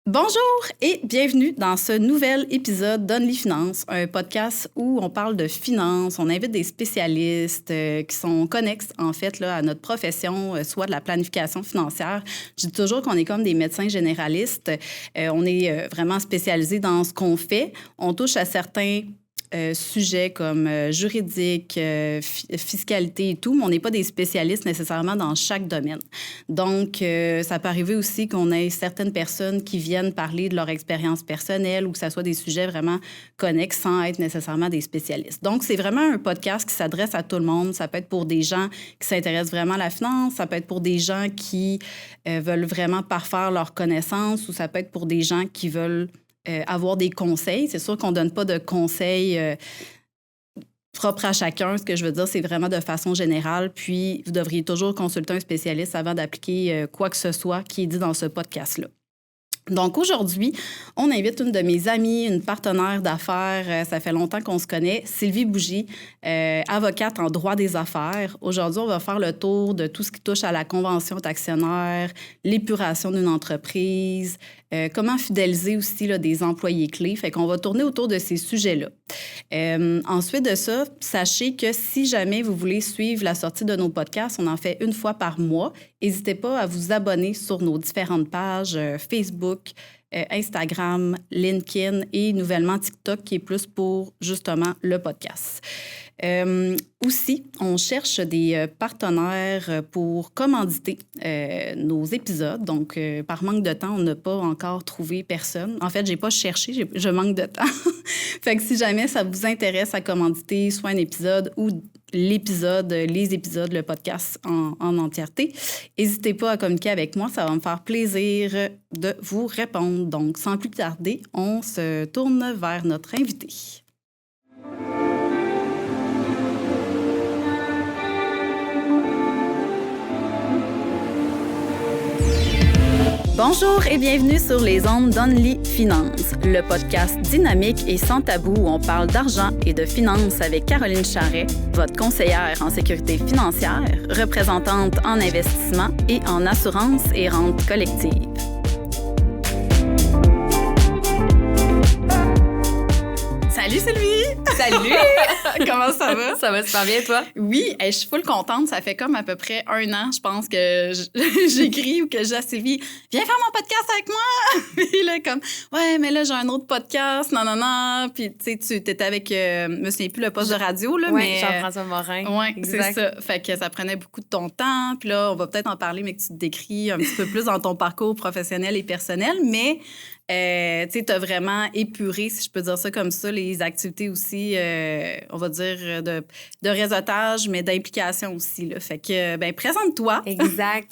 Bonjour et bienvenue dans ce nouvel épisode d'Only Finance, un podcast où on parle de finance, on invite des spécialistes qui sont connexes en fait là, à notre profession, soit de la planification financière. Je dis toujours qu'on est comme des médecins généralistes, on est vraiment spécialisés dans ce qu'on fait, on touche à certains sujets comme juridique, fiscalité et tout, mais on n'est pas des spécialistes nécessairement dans chaque domaine. Donc, ça peut arriver aussi qu'on ait certaines personnes qui viennent parler de leur expérience personnelle ou que ça soit des sujets vraiment connexes sans être nécessairement des spécialistes. Donc, c'est vraiment un podcast qui s'adresse à tout le monde. Ça peut être pour des gens qui s'intéressent vraiment à la finance, ça peut être pour des gens qui veulent vraiment parfaire leurs connaissances ou ça peut être pour des gens qui veulent avoir des conseils. C'est sûr qu'on ne donne pas de conseils propres à chacun. Ce que je veux dire, c'est vraiment de façon générale. Puis, vous devriez toujours consulter un spécialiste avant d'appliquer quoi que ce soit qui est dit dans ce podcast-là. Donc, aujourd'hui, on invite une de mes amies, une partenaire d'affaires. Ça fait longtemps qu'on se connaît, Sylvie Bougie, avocate en droit des affaires. Aujourd'hui, on va faire le tour de tout ce qui touche à la convention d'actionnaire, l'épuration d'une entreprise, comment fidéliser aussi là, des employés clés. Fait qu'on va tourner autour de ces sujets-là. Ensuite de ça, sachez que si jamais vous voulez suivre la sortie de nos podcasts, on en fait une fois par mois. N'hésitez pas à vous abonner sur nos différentes pages Facebook, Instagram, LinkedIn et nouvellement TikTok qui est plus pour justement le podcast. Aussi, on cherche des partenaires pour commanditer nos épisodes. Donc, par manque de temps, on n'a pas encore trouvé personne. En fait, j'ai pas cherché, je manque de temps. Fait que si jamais ça vous intéresse à commanditer soit un épisode ou les épisodes, le podcast en entièreté, n'hésitez pas à communiquer avec moi. Ça va me faire plaisir de vous répondre. Donc, sans plus tarder, on se tourne vers notre invité. Bonjour et bienvenue sur les ondes d'Only Finance, le podcast dynamique et sans tabou où on parle d'argent et de finances avec Caroline Charret, votre conseillère en sécurité financière, représentante en investissement et en assurance et rente collective. Salut Sylvie! Salut! Comment ça va? Ça va super bien, toi? Oui, je suis full contente. Ça fait comme à peu près 1 an, je pense, que j'écris ou que je dis à Sylvie, viens faire mon podcast avec moi! Puis là, comme, ouais, mais là, j'ai un autre podcast, non. Puis, tu sais, tu étais avec, je me souviens plus le poste de radio, là, mais Jean-François Morin. Oui, c'est ça. Fait que ça prenait beaucoup de ton temps. Puis là, on va peut-être en parler, mais que tu te décris un petit peu plus dans ton parcours professionnel et personnel. Mais, tu sais, tu as vraiment épuré, si je peux dire ça comme ça, les activités aussi, on va dire, de réseautage, mais d'implication aussi. Là. Fait que, ben présente-toi. Exact.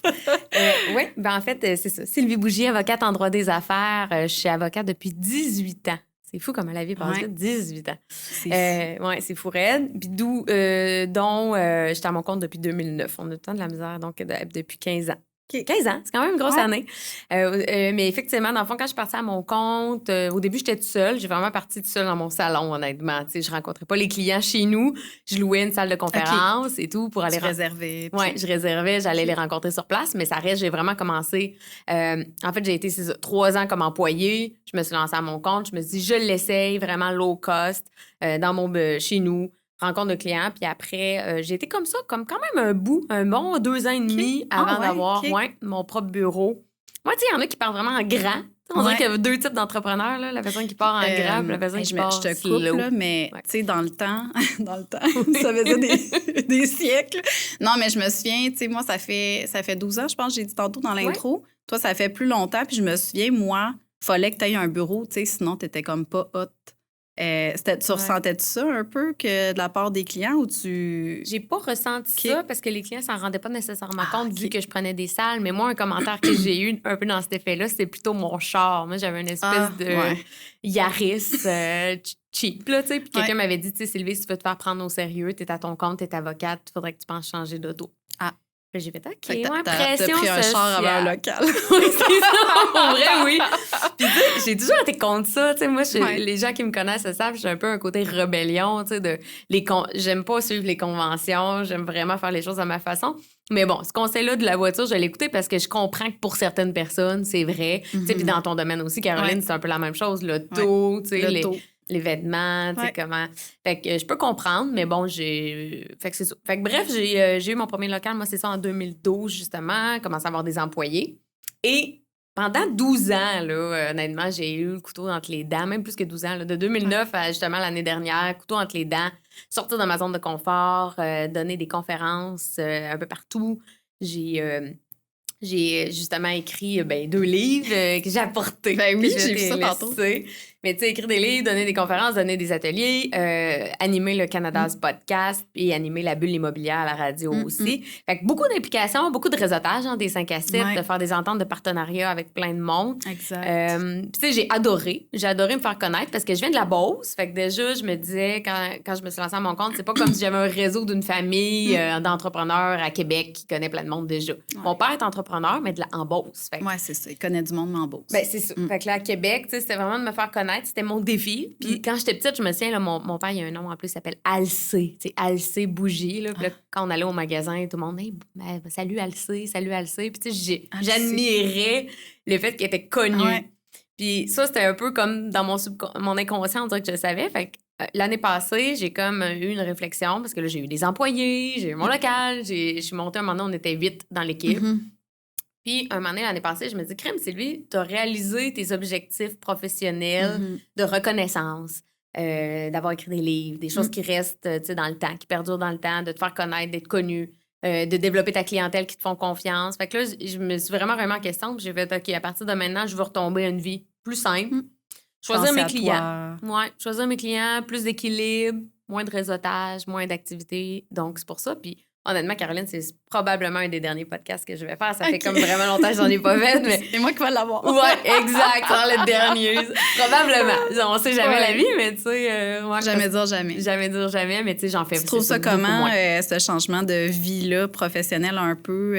Oui, ben en fait, c'est ça. Sylvie Bougie, avocate en droit des affaires. Je suis avocate depuis 18 ans. C'est fou comment la vie passe vite, 18 ans. Oui, c'est fou raide. Puis dont j'étais à mon compte depuis 2009. On a le temps de la misère, donc depuis 15 ans. 15 ans, c'est quand même une grosse année. Mais effectivement, dans le fond, quand je suis partie à mon compte, au début, j'étais toute seule. J'ai vraiment parti toute seule dans mon salon, honnêtement. Tu sais, je rencontrais pas les clients chez nous. Je louais une salle de conférence et tout pour aller... réserver. Oui, je réservais. J'allais les rencontrer sur place. Mais ça reste, j'ai vraiment commencé... en fait, j'ai été 3 ans comme employée. Je me suis lancée à mon compte. Je me suis dit, je l'essaye vraiment low cost chez nous. Rencontre de clients. Puis après, j'ai été comme ça, comme quand même un bon 2 ans et demi avant d'avoir mon propre bureau. Moi, tu sais, il y en a qui partent vraiment en grand. On dirait qu'il y a 2 types d'entrepreneurs, là. La personne qui part en grand et la personne qui part je te coupe, là, mais tu sais, dans le temps, ça faisait des siècles. Non, mais je me souviens, tu sais, moi, ça fait 12 ans, je pense, j'ai dit tantôt dans l'intro. Toi, ça fait plus longtemps. Puis je me souviens, moi, il fallait que tu aies un bureau, tu sais, sinon, tu n'étais comme pas hot. Tu ressentais-tu ça un peu que de la part des clients ou tu... J'ai pas ressenti ça parce que les clients s'en rendaient pas nécessairement compte vu que je prenais des salles. Mais moi, un commentaire que j'ai eu un peu dans cet effet-là, c'est plutôt mon char. Moi, j'avais une espèce de Yaris cheap, là, tu sais. Puis quelqu'un m'avait dit, tu sais, Sylvie, si tu veux te faire prendre au sérieux, t'es à ton compte, t'es avocate, il faudrait que tu penses changer d'auto. J'ai fait OK, t'as pris un char avant un local. Oui, c'est ça, pour vrai, oui. Puis j'ai toujours été contre ça. Tu sais, moi, les gens qui me connaissent le savent, j'ai un peu un côté rébellion. Tu sais, j'aime pas suivre les conventions. J'aime vraiment faire les choses à ma façon. Mais bon, ce conseil-là de la voiture, je l'ai écouté parce que je comprends que pour certaines personnes, c'est vrai. Tu sais, puis dans ton domaine aussi, Caroline, c'est un peu la même chose. L'auto, tu sais, les vêtements, tu sais, comment... Fait que je peux comprendre, mais bon, Fait que c'est ça. Fait que bref, j'ai eu mon premier local, moi, c'est ça, en 2012, justement, commencé à avoir des employés. Et pendant 12 ans, là, honnêtement, j'ai eu le couteau entre les dents, même plus que 12 ans, là, de 2009 à justement l'année dernière, couteau entre les dents, sortir de ma zone de confort, donner des conférences un peu partout. J'ai justement écrit 2 livres que j'ai apportés. Ben oui, j'ai vu ça tantôt. Mais tu sais, écrire des livres, donner des conférences, donner des ateliers, animer le Canada's podcast puis animer la bulle immobilière à la radio aussi. Fait que beaucoup d'implications, beaucoup de réseautage, des 5 à 7, de faire des ententes de partenariat avec plein de monde. Exact. Tu sais, j'ai adoré me faire connaître parce que je viens de la Beauce. Fait que déjà, je me disais, quand je me suis lancée à mon compte, c'est pas comme si j'avais un réseau d'une famille d'entrepreneurs à Québec qui connaît plein de monde déjà. Mon père est entrepreneur, mais en Beauce. Oui, c'est ça. Il connaît du monde, mais en Beauce. Ben, c'est ça. Fait que là, à Québec, tu sais, c'était vraiment de me faire connaître. C'était mon défi. Puis quand j'étais petite, je me souviens, là, mon père, il y a un nom en plus, il s'appelle Alcé. Tu sais, Alcé Bougie. Là. Puis là, quand on allait au magasin, tout le monde, hey, salut Alcé, salut Alcé. Puis tu sais, j'admirais le fait qu'il était connu. Puis ça, c'était un peu comme dans mon inconscient, on dirait que je le savais. Fait que l'année passée, j'ai comme eu une réflexion parce que là, j'ai eu des employés, j'ai eu mon local, je suis montée un moment donné, on était 8 dans l'équipe. Puis, un moment donné, l'année passée, je me dis, crème, Sylvie, tu as réalisé tes objectifs professionnels de reconnaissance, d'avoir écrit des livres, des choses qui restent dans le temps, qui perdurent dans le temps, de te faire connaître, d'être connu, de développer ta clientèle qui te font confiance. Fait que là, je me suis vraiment remis en question. Puis j'ai fait, OK, à partir de maintenant, je veux retomber à une vie plus simple. Choisir mes clients. Ouais, choisir mes clients, plus d'équilibre, moins de réseautage, moins d'activité. Donc, c'est pour ça. Puis, honnêtement, Caroline, c'est probablement un des derniers podcasts que je vais faire. Ça fait comme vraiment longtemps que j'en ai pas fait, mais... C'est moi qui vais l'avoir. Ouais, exact. C'est le dernier. Probablement. On sait jamais la vie, mais tu sais... jamais dire jamais. Jamais dire jamais, mais tu sais, j'en fais... Tu trouves ça comment, ce changement de vie-là, professionnel un peu?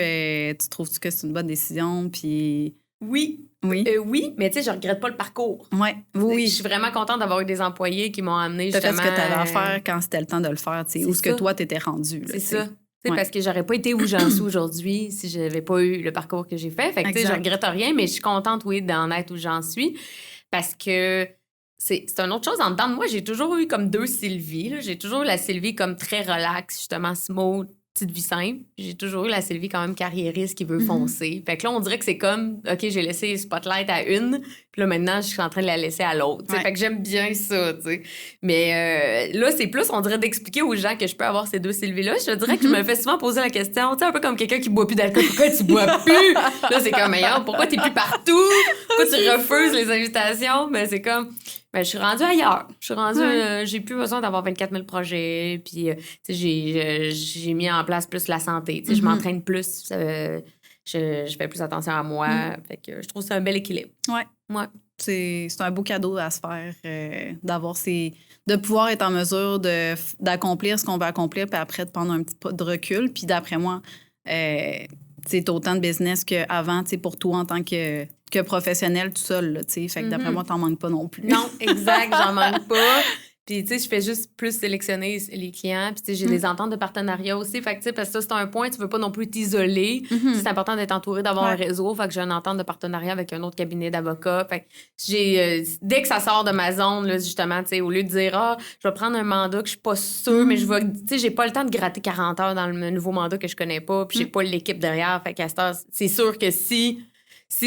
Tu trouves-tu que c'est une bonne décision? Puis... Oui. Oui, mais tu sais, je regrette pas le parcours. Oui. Je suis vraiment contente d'avoir eu des employés qui m'ont amené justement... T'as fait ce que t'avais à faire quand c'était le temps de le faire, tu sais, ou ce que toi, t'étais rendu. C'est ça. Parce que j'aurais pas été où j'en suis aujourd'hui si j'avais pas eu le parcours que j'ai fait. Fait que, tu sais, je regrette rien, mais je suis contente, oui, d'en être où j'en suis. Parce que c'est une autre chose. En dedans de moi, j'ai toujours eu comme 2 Sylvie. Là. J'ai toujours eu la Sylvie comme très relax, justement, smooth, petite vie simple. J'ai toujours eu la Sylvie quand même carriériste qui veut foncer. Fait que là, on dirait que c'est comme, OK, j'ai laissé le spotlight à une, puis là, maintenant, je suis en train de la laisser à l'autre. Fait que j'aime bien ça, tu sais. Mais là, c'est plus, on dirait, d'expliquer aux gens que je peux avoir ces 2 Sylvie-là. Je dirais que je me fais souvent poser la question, tu sais, un peu comme quelqu'un qui boit plus d'alcool. Pourquoi tu bois plus? Là, c'est comme, meilleur, pourquoi t'es plus partout? Pourquoi tu refuses les invitations? Mais c'est comme... je suis rendue ailleurs. Je suis rendue... j'ai plus besoin d'avoir 24 000 projets. Puis, tu sais, j'ai mis en place plus la santé. Tu sais, je m'entraîne plus. Je fais plus attention à moi. Fait que je trouve que c'est un bel équilibre. Ouais. C'est un beau cadeau à se faire, de pouvoir être en mesure d'accomplir ce qu'on veut accomplir, puis après, de prendre un petit peu de recul. Puis d'après moi, c'est autant de business qu'avant, pour toi en tant que professionnel tout seul, là, tu sais. Fait que d'après moi, t'en manques pas non plus. Non, exact, j'en manque pas. Puis, tu sais, je fais juste plus sélectionner les clients. Puis, tu sais, j'ai des ententes de partenariat aussi. Fait que, tu sais, parce que ça, c'est un point, tu veux pas non plus t'isoler. C'est important d'être entouré, d'avoir un réseau. Fait que j'ai une entente de partenariat avec un autre cabinet d'avocats. Fait que dès que ça sort de ma zone, là, justement, tu sais, au lieu de dire, je vais prendre un mandat que je suis pas sûre, mais je vais, tu sais, j'ai pas le temps de gratter 40 heures dans le nouveau mandat que je connais pas. Puis, j'ai pas l'équipe derrière. Fait qu'à cette heure, c'est sûr que si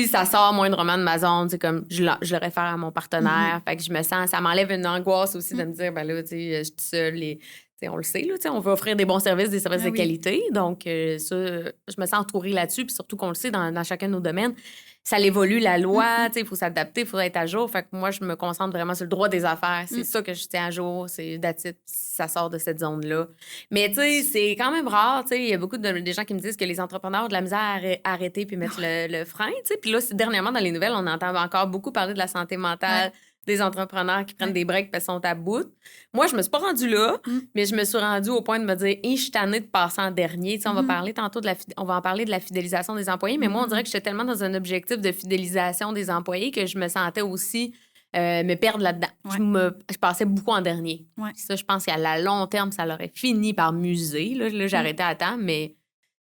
ça sort moindrement de ma zone, c'est comme je le réfère à mon partenaire. Fait que je me sens, ça m'enlève une angoisse aussi de me dire, ben là, tu sais, je suis seule on le sait, là, on veut offrir des bons services, des services de qualité. Donc, ça, je me sens entourée là-dessus. Puis surtout qu'on le sait, dans chacun de nos domaines, ça évolue, la loi, il faut s'adapter, il faut être à jour. Fait que moi, je me concentre vraiment sur le droit des affaires. C'est ça que je tiens à jour, c'est that's it, si ça sort de cette zone-là. Mais, tu sais, c'est quand même rare, tu sais, il y a beaucoup de gens qui me disent que les entrepreneurs ont de la misère à arrêter puis mettre le frein, tu sais. Puis là, dernièrement, dans les nouvelles, on entend encore beaucoup parler de la santé mentale, des entrepreneurs qui prennent des breaks parce qu'ils sont à bout. Moi, je me suis pas rendue là, mais je me suis rendue au point de me dire, je suis tannée de passer en dernier. Tu sais, on va parler tantôt on va en parler de la fidélisation des employés, mais moi, on dirait que j'étais tellement dans un objectif de fidélisation des employés que je me sentais aussi me perdre là-dedans. Je passais beaucoup en dernier. Ça, je pense qu'à la long terme, ça l'aurait fini par m'user. Là j'arrêtais à temps, mais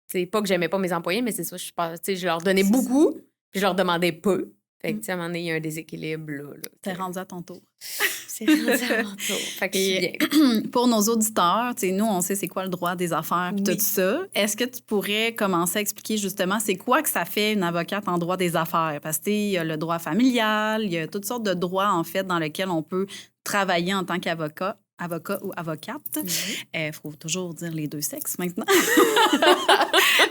c'est pas que j'aimais pas mes employés, mais c'est ça, je leur donnais beaucoup, puis je leur demandais peu. Fait que, à un moment donné, il y a un déséquilibre. Là, t'es rendu à ton tour. C'est rendu à mon tour. Fait que je suis bien. Pour nos auditeurs, nous, on sait c'est quoi le droit des affaires et tout ça. Est-ce que tu pourrais commencer à expliquer justement c'est quoi que ça fait une avocate en droit des affaires? Parce que il y a le droit familial, il y a toutes sortes de droits, en fait, dans lesquels on peut travailler en tant qu'avocat ou avocate. Faut toujours dire les deux sexes maintenant.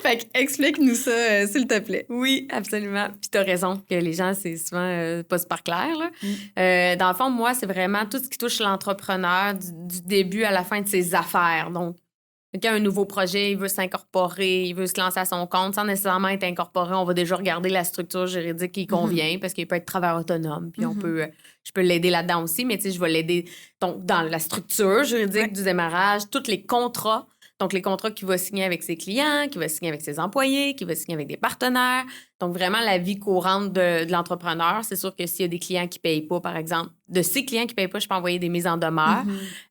Fait que explique-nous ça, s'il te plaît. Oui, absolument. Puis t'as raison que les gens, c'est souvent pas super clair. Là. Dans le fond, moi, c'est vraiment tout ce qui touche l'entrepreneur du début à la fin de ses affaires. Donc, quelqu'un a un nouveau projet, il veut s'incorporer, il veut se lancer à son compte sans nécessairement être incorporé. On va déjà regarder la structure juridique qui convient parce qu'il peut être travailleur autonome. Puis je peux l'aider là-dedans aussi, mais tu sais, je vais l'aider donc, dans la structure juridique du démarrage, tous les contrats. Donc, les contrats qu'il va signer avec ses clients, qu'il va signer avec ses employés, qu'il va signer avec des partenaires. Donc, vraiment, la vie courante de l'entrepreneur. C'est sûr que s'il y a des clients qui ne payent pas, par exemple, de ces clients qui ne payent pas, je peux envoyer des mises en demeure.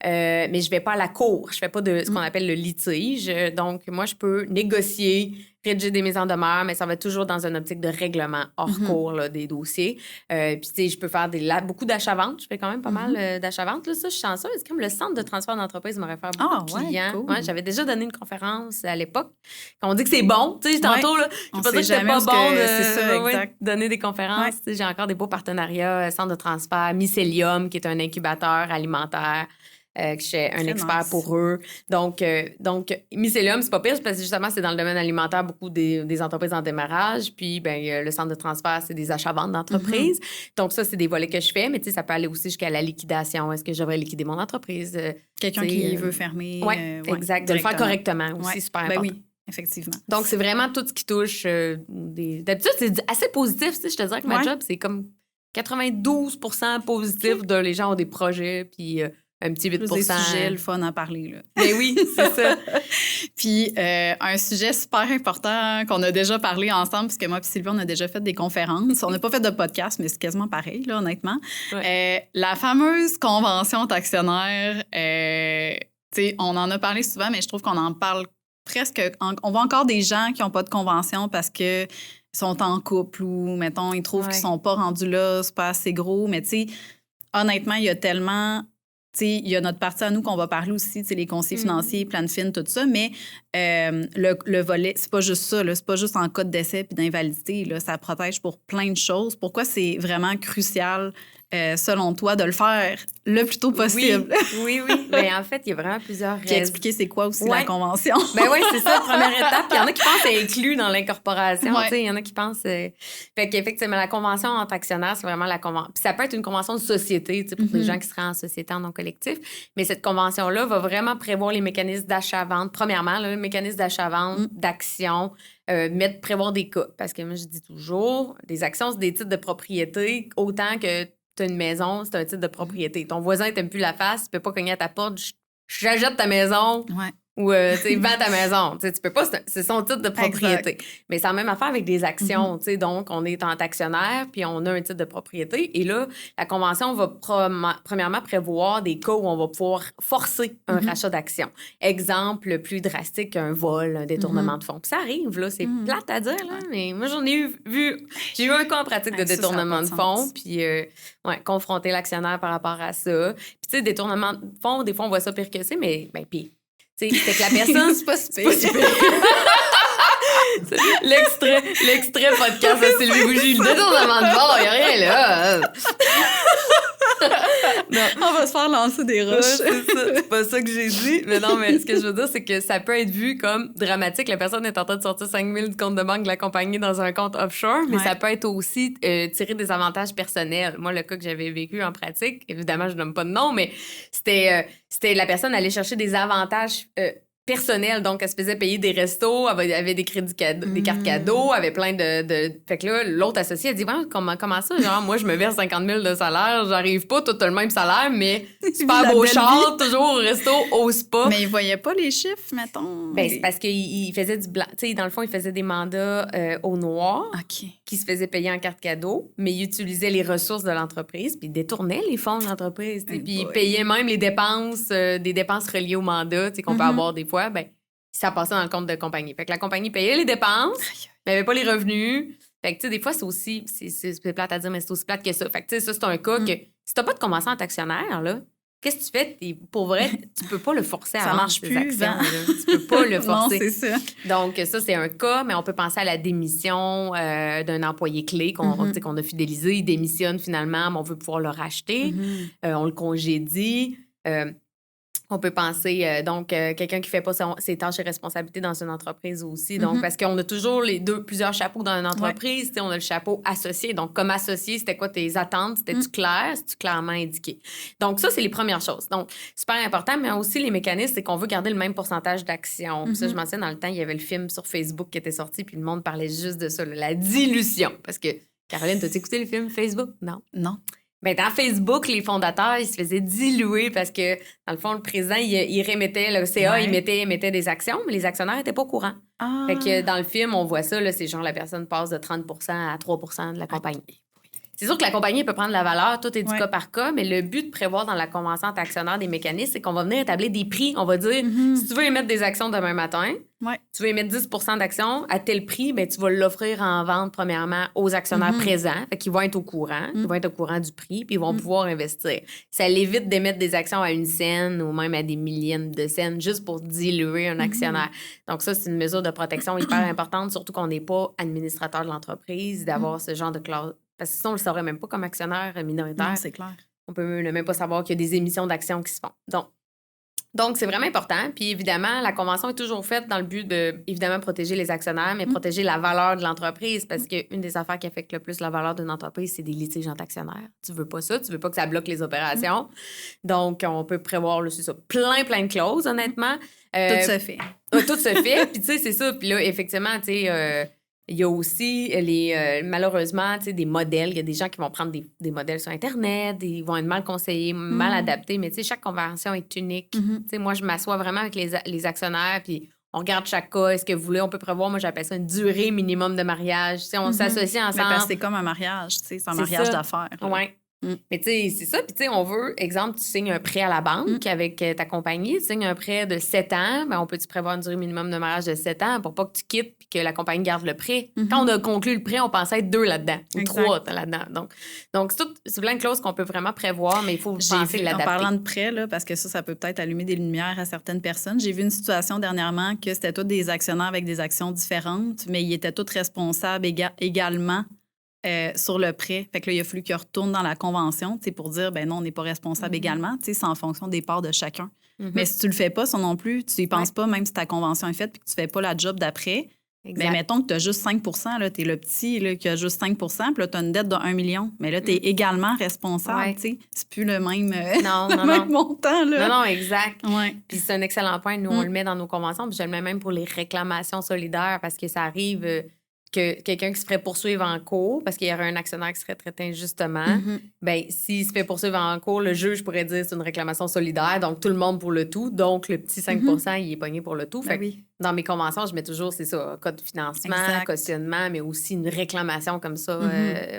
Mais je ne vais pas à la cour. Je ne fais pas de ce qu'on appelle le litige. Donc, moi, je peux négocier, rédiger des mises en demeure, mais ça va être toujours dans une optique de règlement hors cours là, des dossiers. Puis, tu sais, je peux faire beaucoup d'achats-ventes. Je fais quand même pas mal d'achats-ventes. Là, ça, je suis chanceuse. C'est comme le centre de transfert d'entreprise m'aurait fait beaucoup de clients. Cool. J'avais déjà donné une conférence à l'époque. On dit que c'est bon. Tu sais, tantôt, là, je ne pas dire que c'était pas bon de donner des conférences. J'ai encore des beaux partenariats, centre de transfert, Mycelium, qui est un incubateur alimentaire. Que je suis un expert pour eux. Donc Mycelium, c'est pas pire parce que justement, c'est dans le domaine alimentaire, beaucoup des entreprises en démarrage. Puis, le centre de transfert, c'est des achats-ventes d'entreprises. Donc, ça, c'est des volets que je fais, mais tu sais, ça peut aller aussi jusqu'à la liquidation. Est-ce que j'aurais liquidé mon entreprise? Quelqu'un qui veut fermer. Oui, exact. De le faire correctement aussi, super important. Oui. Effectivement. Donc, c'est vraiment tout ce qui touche D'habitude, c'est assez positif. Tu sais, je te dirais que ma job, c'est comme 92% positif de les gens ont des projets, puis un petit 8%. Des sujets, le fun à parler, là. Mais oui, c'est ça. Puis, un sujet super important qu'on a déjà parlé ensemble, puisque moi et Sylvie, on a déjà fait des conférences. On n'a pas fait de podcast, mais c'est quasiment pareil, là, honnêtement. La fameuse convention d'actionnaire, tu sais, on en a parlé souvent, mais je trouve qu'on en parle presque... On voit encore des gens qui n'ont pas de convention parce que sont en couple ou, mettons, ils trouvent qu'ils sont pas rendus là, c'est pas assez gros. Mais, tu sais, honnêtement, il y a tellement... Tu sais, il y a notre partie à nous qu'on va parler aussi, tu sais, les conseillers financiers, plan fin, tout ça, mais le volet, c'est pas juste ça, là, c'est pas juste en cas de décès puis d'invalidité, là, ça protège pour plein de choses. Pourquoi c'est vraiment crucial, selon toi, de le faire le plus tôt possible? Oui. Bien, en fait, il y a vraiment plusieurs raisons. Puis expliquer c'est quoi aussi la convention. Ben oui, c'est ça, première étape. Puis il y en a qui pensent c'est inclus dans l'incorporation. Tu sais, il y en a qui pensent... Fait qu'effectivement, la convention entre actionnaires, c'est vraiment la convention. Puis ça peut être une convention de société, tu sais, pour des gens qui seraient en société en non collectif. Mais cette convention-là va vraiment prévoir les mécanismes d'achat-vente. Premièrement, le mécanisme d'achat-vente, d'action, prévoir des cas. Parce que moi, je dis toujours, des actions, c'est des titres de propriété, autant que tu as une maison, c'est un titre de propriété. Ton voisin t'aime plus la face, tu peux pas cogner à ta porte, j'achète ta maison. Ou, tu sais, vends ta maison. Tu peux pas, c'est son titre de propriété. Exact. Mais c'est la même affaire avec des actions. Tu sais, donc, on est en actionnaire, puis on a un titre de propriété. Et là, la convention va premièrement prévoir des cas où on va pouvoir forcer un rachat d'actions. Exemple le plus drastique qu'un vol, un détournement de fonds. Puis ça arrive, là, c'est plate à dire, là, mais moi, j'en ai j'ai eu un cas en pratique de détournement de fonds, puis confronter l'actionnaire par rapport à ça. Puis, tu sais, détournement de fonds, des fois, on voit ça pire que c'est, mais puis c'est que la personne... c'est pas si pire. L'extrait podcast de Sylvie Bougie. Le détournement de bord, il n'y a rien là. Non. On va se faire lancer des roches. C'est pas ça que j'ai dit. Mais non, mais ce que je veux dire, c'est que ça peut être vu comme dramatique. La personne est en train de sortir 5 000 du compte de banque de la compagnie dans un compte offshore, mais ça peut être aussi tirer des avantages personnels. Moi, le cas que j'avais vécu en pratique, évidemment, je ne nomme pas de nom, mais c'était la personne allait chercher des avantages personnel. Donc, elle se faisait payer des restos, elle avait des crédits cadeaux, des cartes cadeaux, elle avait plein de... Fait que là, l'autre associé, elle dit, ouais, comment ça? Genre, moi, je me verse 50 000 de salaire, j'arrive pas, tout le même salaire, mais super beau char, toujours au resto, au spa. Mais ils voyaient pas les chiffres, mettons? Ben, c'est parce qu'il faisait du blanc. Tu sais, dans le fond, il faisait des mandats au noir qui se faisaient payer en carte cadeau, mais il utilisait les ressources de l'entreprise, puis il détournait les fonds de l'entreprise. Puis il payait même les dépenses, des dépenses reliées au mandat qu'on peut avoir des fois. Ben, ça passait dans le compte de compagnie. Fait que la compagnie payait les dépenses, mais avait pas les revenus. Fait que, tu sais, des fois, c'est aussi... C'est plate à dire, mais c'est aussi plate que ça. Fait que, tu sais, ça, c'est un cas que... Si t'as pas de convention en tant qu'actionnaire, là, qu'est-ce que tu fais? Pour vrai, tu peux pas le forcer à vendre tes actions. Là. Tu peux pas le forcer. Non, c'est ça. Donc, ça, c'est un cas, mais on peut penser à la démission d'un employé clé qu'on a fidélisé. Il démissionne finalement, mais on veut pouvoir le racheter. On le congédie. On peut penser, quelqu'un qui fait pas ses tâches et responsabilités dans une entreprise aussi. Donc, parce qu'on a toujours plusieurs chapeaux dans une entreprise. On a le chapeau associé. Donc, comme associé, c'était quoi tes attentes? C'était-tu clair? C'était-tu clairement indiqué? Donc, ça, c'est les premières choses. Donc, super important, mais aussi les mécanismes, c'est qu'on veut garder le même pourcentage d'actions. Ça, je m'en souviens, dans le temps, il y avait le film sur Facebook qui était sorti, puis le monde parlait juste de ça, la dilution. Parce que, Caroline, t'as-tu écouté le film Facebook? Non. Non. Ben, dans Facebook, les fondateurs, ils se faisaient diluer parce que, dans le fond, le président, il remettait, le CA, il mettait des actions, mais les actionnaires n'étaient pas au courant. Fait que dans le film, on voit ça, là, c'est genre la personne passe de 30 à 3 de la compagnie. C'est sûr que la compagnie peut prendre la valeur, tout est du cas par cas, mais le but de prévoir dans la convention d'actionnaires des mécanismes, c'est qu'on va venir établir des prix. On va dire, si tu veux émettre des actions demain matin, tu veux émettre 10 d'actions à tel prix, ben, tu vas l'offrir en vente, premièrement, aux actionnaires présents. Fait qu'ils vont être au courant. Ils vont être au courant du prix, puis ils vont pouvoir investir. Ça l'évite d'émettre des actions à 1 cent ou même à des millièmes de cents juste pour diluer un actionnaire. Donc, ça, c'est une mesure de protection hyper importante, surtout qu'on n'est pas administrateur de l'entreprise, d'avoir ce genre de clause. Parce que sinon, on ne le saurait même pas comme actionnaire minoritaire. Non, c'est clair. On peut même pas savoir qu'il y a des émissions d'actions qui se font. Donc, c'est vraiment important. Puis, évidemment, la convention est toujours faite dans le but de, évidemment, protéger les actionnaires, mais protéger la valeur de l'entreprise. Parce qu'une des affaires qui affecte le plus la valeur d'une entreprise, c'est des litiges entre actionnaires. Tu veux pas ça. Tu veux pas que ça bloque les opérations. Donc, on peut prévoir, là, c'est ça, plein de clauses, honnêtement. Tout se fait. Tout se fait. Puis, tu sais, c'est ça. Puis là, effectivement, tu sais... il y a aussi, malheureusement, des modèles. Il y a des gens qui vont prendre des modèles sur Internet, ils vont être mal conseillés, mal adaptés, mais chaque convention est unique. Moi, je m'assois vraiment avec les actionnaires, puis on regarde chaque cas. Est-ce que vous voulez? On peut prévoir, moi, j'appelle ça une durée minimum de mariage. On s'associe ensemble. Mais parce que c'est comme un mariage, c'est un mariage d'affaires. Oui. Mais tu sais, c'est ça. Puis tu sais, on veut, exemple, tu signes un prêt à la banque avec ta compagnie, tu signes un prêt de 7 ans, ben on peut-tu prévoir une durée minimum de mariage de 7 ans pour pas que tu quittes puis que la compagnie garde le prêt. Quand on a conclu le prêt, on pensait être 2 là-dedans ou 3 là-dedans. Donc c'est plein de clauses qu'on peut vraiment prévoir, mais il faut penser l'adapter. En parlant de prêt, là, parce que ça peut peut-être allumer des lumières à certaines personnes, j'ai vu une situation dernièrement que c'était tous des actionnaires avec des actions différentes, mais ils étaient tous responsables également sur le prêt. Fait que là, il a fallu qu'ils retournent dans la convention pour dire, ben non, on n'est pas responsable également. C'est en fonction des parts de chacun. Mais si tu le fais pas, ça non plus, tu y penses pas, même si ta convention est faite puis que tu fais pas la job d'après, ben mettons que tu as juste 5 tu es le petit là, qui a juste 5 puis là, tu as une dette de 1 million. Mais là, tu es également responsable. C'est plus le même, même montant. Là. Non, exact. Puis c'est un excellent point. Nous, on le met dans nos conventions. Puis je le mets même pour les réclamations solidaires parce que ça arrive... que quelqu'un qui se ferait poursuivre en cours parce qu'il y aurait un actionnaire qui serait traité injustement, ben s'il se fait poursuivre en cours, le juge pourrait dire c'est une réclamation solidaire, donc tout le monde pour le tout, donc le petit 5 il est pogné pour le tout. Fait que dans mes conventions, je mets toujours, c'est ça, cas de financement, cautionnement, mais aussi une réclamation comme ça